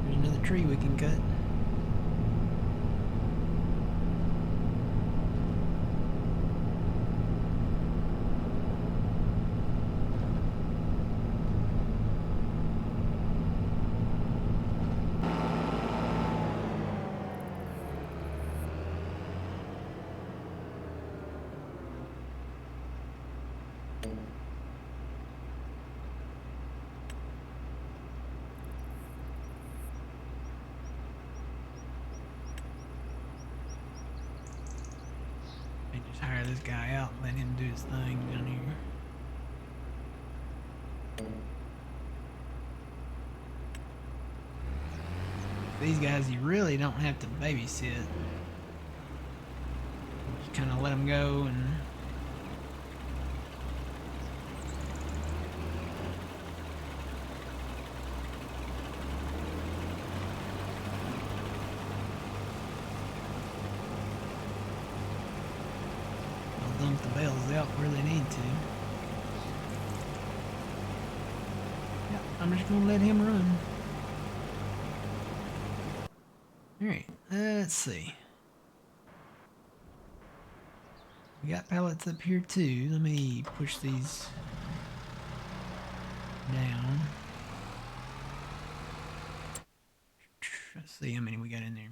There's another tree we can cut. Just hire this guy out and let him do his thing down here. These guys you really don't have to babysit. Just kind of let them go and dump the bales out where they need to. Yep, I'm just gonna let him run. Alright, let's see. We got pallets up here too. Let me push these down. Let's see how many we got in there.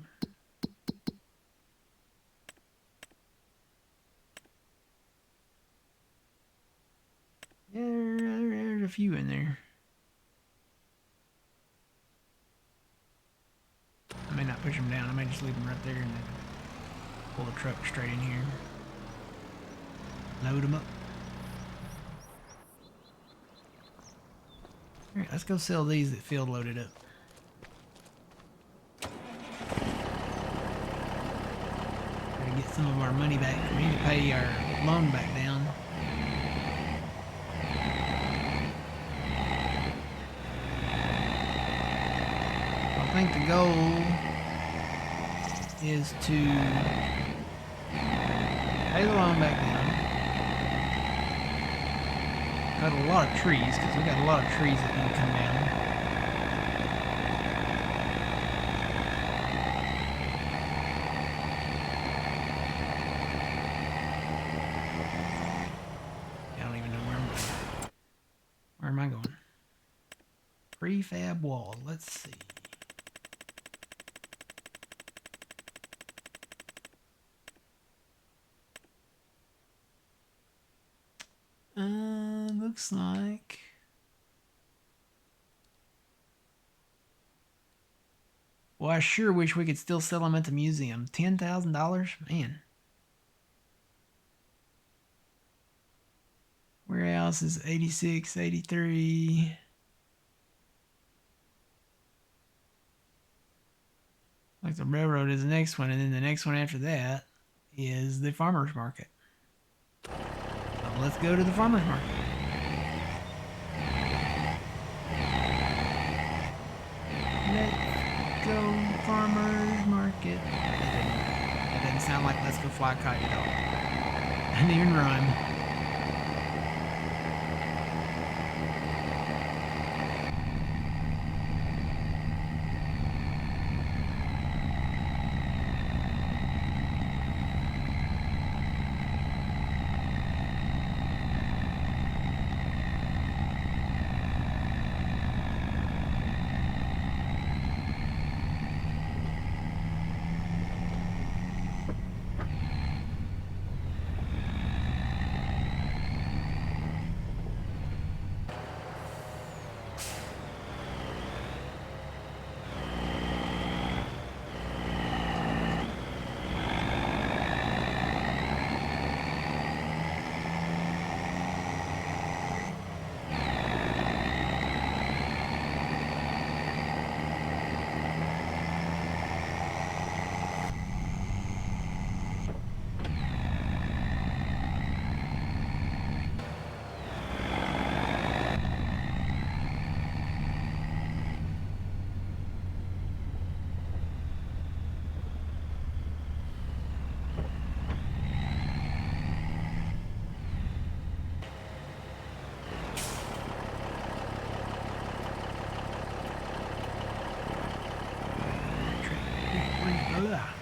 Yeah, there's a few in there. I may not push them down. I may just leave them right there and then pull the truck straight in here. Load them up. Alright, let's go sell these that field loaded up. Gotta get some of our money back. We need to pay our loan back down. I think the goal is to pay the loan back down. Cut a lot of trees because we got a lot of trees that need to come down. I don't even know where I'm going. Where am I going? Prefab wall. Let's see. Looks like well, I sure wish we could still sell them at the museum. $10,000, man. Warehouse is 86, 83. Like the railroad is the next one, and then the next one after that is the farmer's market. So let's go to the farmer's market. Let's go farmer's market. That didn't sound like let's go fly a kite at all. Didn't even rhyme.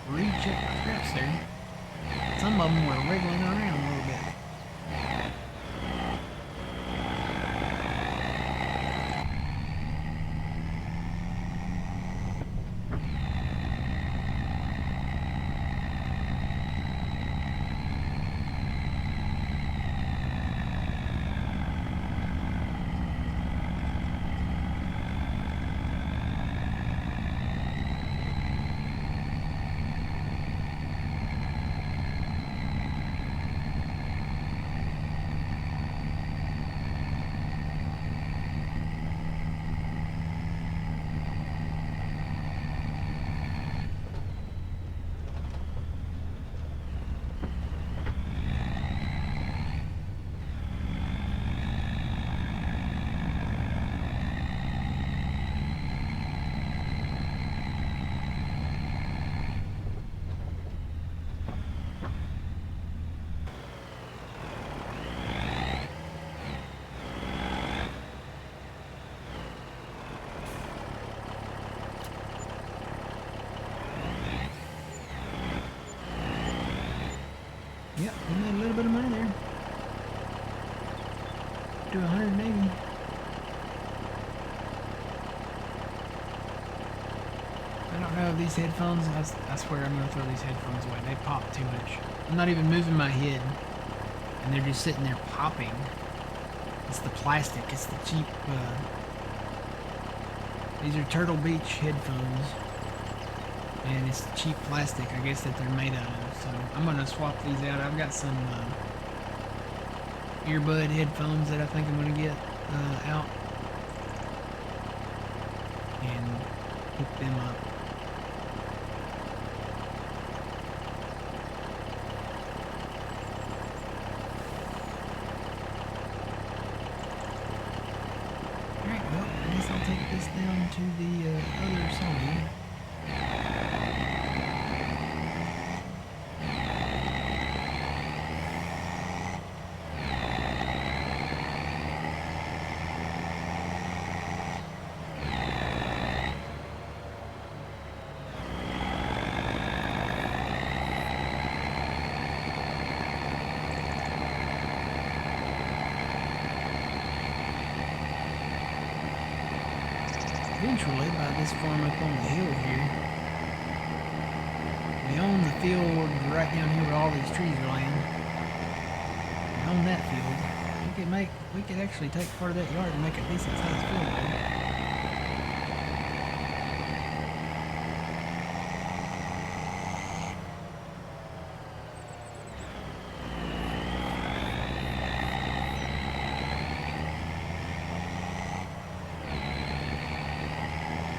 recheck my scraps there. Some of them were wriggling around a little bit. Yep, we made a little bit of money there. To 180. I don't know if these headphones, I swear I'm gonna throw these headphones away. They pop too much. I'm not even moving my head. And they're just sitting there popping. It's the plastic, it's the cheap, these are Turtle Beach headphones. And it's cheap plastic, I guess, that they're made out of. So I'm gonna swap these out. I've got some earbud headphones that I think I'm gonna get out and hook them up. Alright, well, I guess I'll take this down to the other side. Eventually, by this farm up on the hill here, we own the field right down here where all these trees are laying. We own that field. We could actually take part of that yard and make a decent sized field there.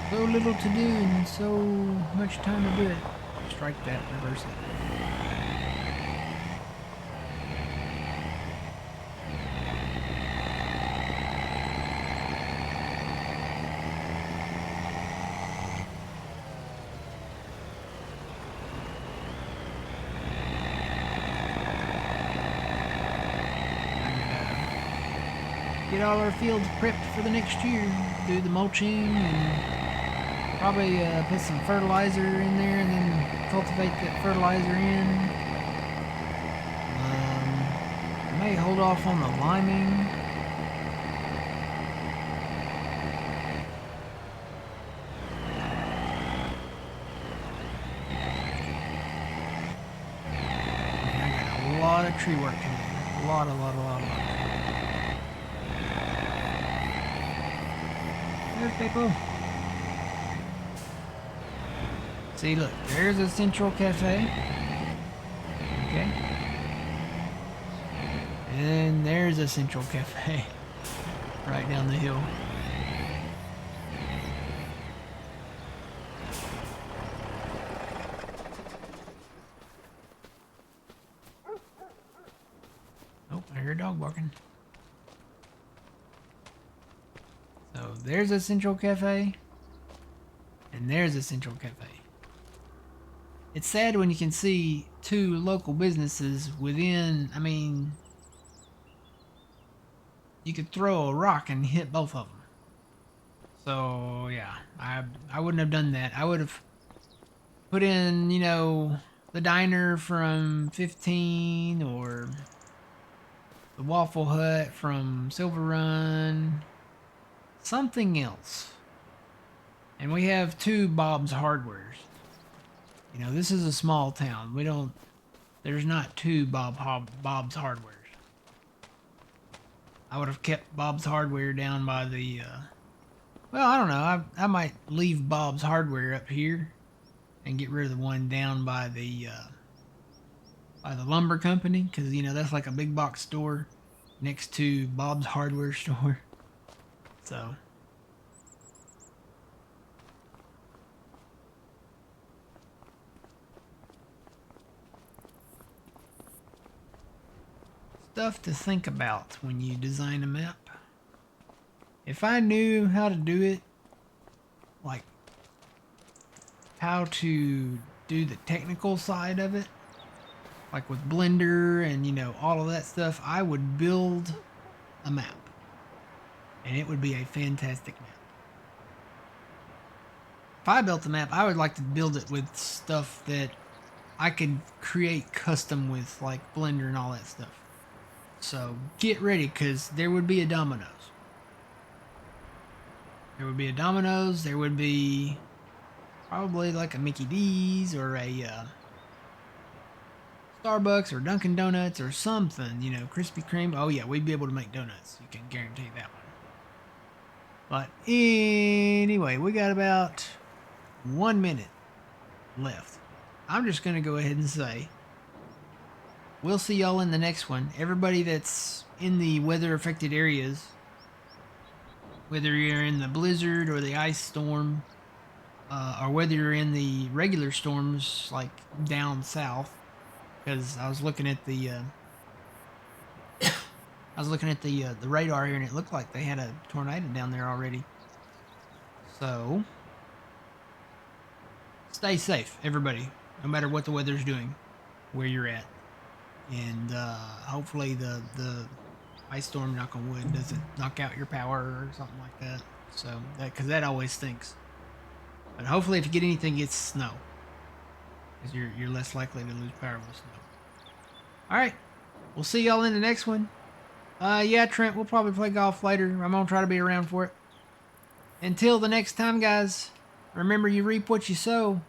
So little to do and so much time to do it. Strike that, reverse it. Get all our fields prepped for the next year. Do the mulching and probably put some fertilizer in there and then cultivate that fertilizer in. May hold off on the liming. I got a lot of tree work to do. A lot. There's people. See, look, there's a Central Cafe. Okay. And there's a Central Cafe right down the hill. Oh, I hear a dog barking. So there's a Central Cafe. And there's a Central Cafe. It's sad when you can see two local businesses within, I mean, you could throw a rock and hit both of them. So, yeah, I wouldn't have done that. I would have put in, you know, the diner from 15 or the Waffle Hut from Silver Run, something else. And we have 2 Bob's Hardwares. You know, this is a small town. There's not 2 Bob's Hardwares. I would have kept Bob's Hardware down by the, well, I don't know. I might leave Bob's Hardware up here and get rid of the one down by the lumber company, because, you know, that's like a big box store next to Bob's Hardware store. So, stuff to think about when you design a map. If I knew how to do it, like how to do the technical side of it, like with Blender and, you know, all of that stuff, I would build a map. And it would be a fantastic map. If I built a map, I would like to build it with stuff that I could create custom with, like Blender and all that stuff. So get ready, because there would be a Domino's. There would be a Domino's. There would be probably like a Mickey D's or a Starbucks or Dunkin' Donuts or something. You know, Krispy Kreme. Oh yeah, we'd be able to make donuts. You can guarantee that one. But anyway, we got about 1 minute left. I'm just going to go ahead and say we'll see y'all in the next one. Everybody that's in the weather affected areas, whether you're in the blizzard or the ice storm, or whether you're in the regular storms like down south, because I was looking at the the radar here, and it looked like they had a tornado down there already. So stay safe, everybody, no matter what the weather's doing, where you're at, and hopefully the ice storm, knock on wood, doesn't knock out your power or something like that. So that, because that always stinks. But hopefully, if you get anything, it's snow, because you're less likely to lose power with snow. All right, we'll see y'all in the next one. Yeah, Trent, we'll probably play golf later. I'm gonna try to be around for it. Until the next time, guys, remember, you reap what you sow.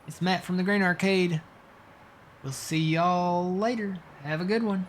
It's Matt from the Grain Arcade. We'll see y'all later. Have a good one.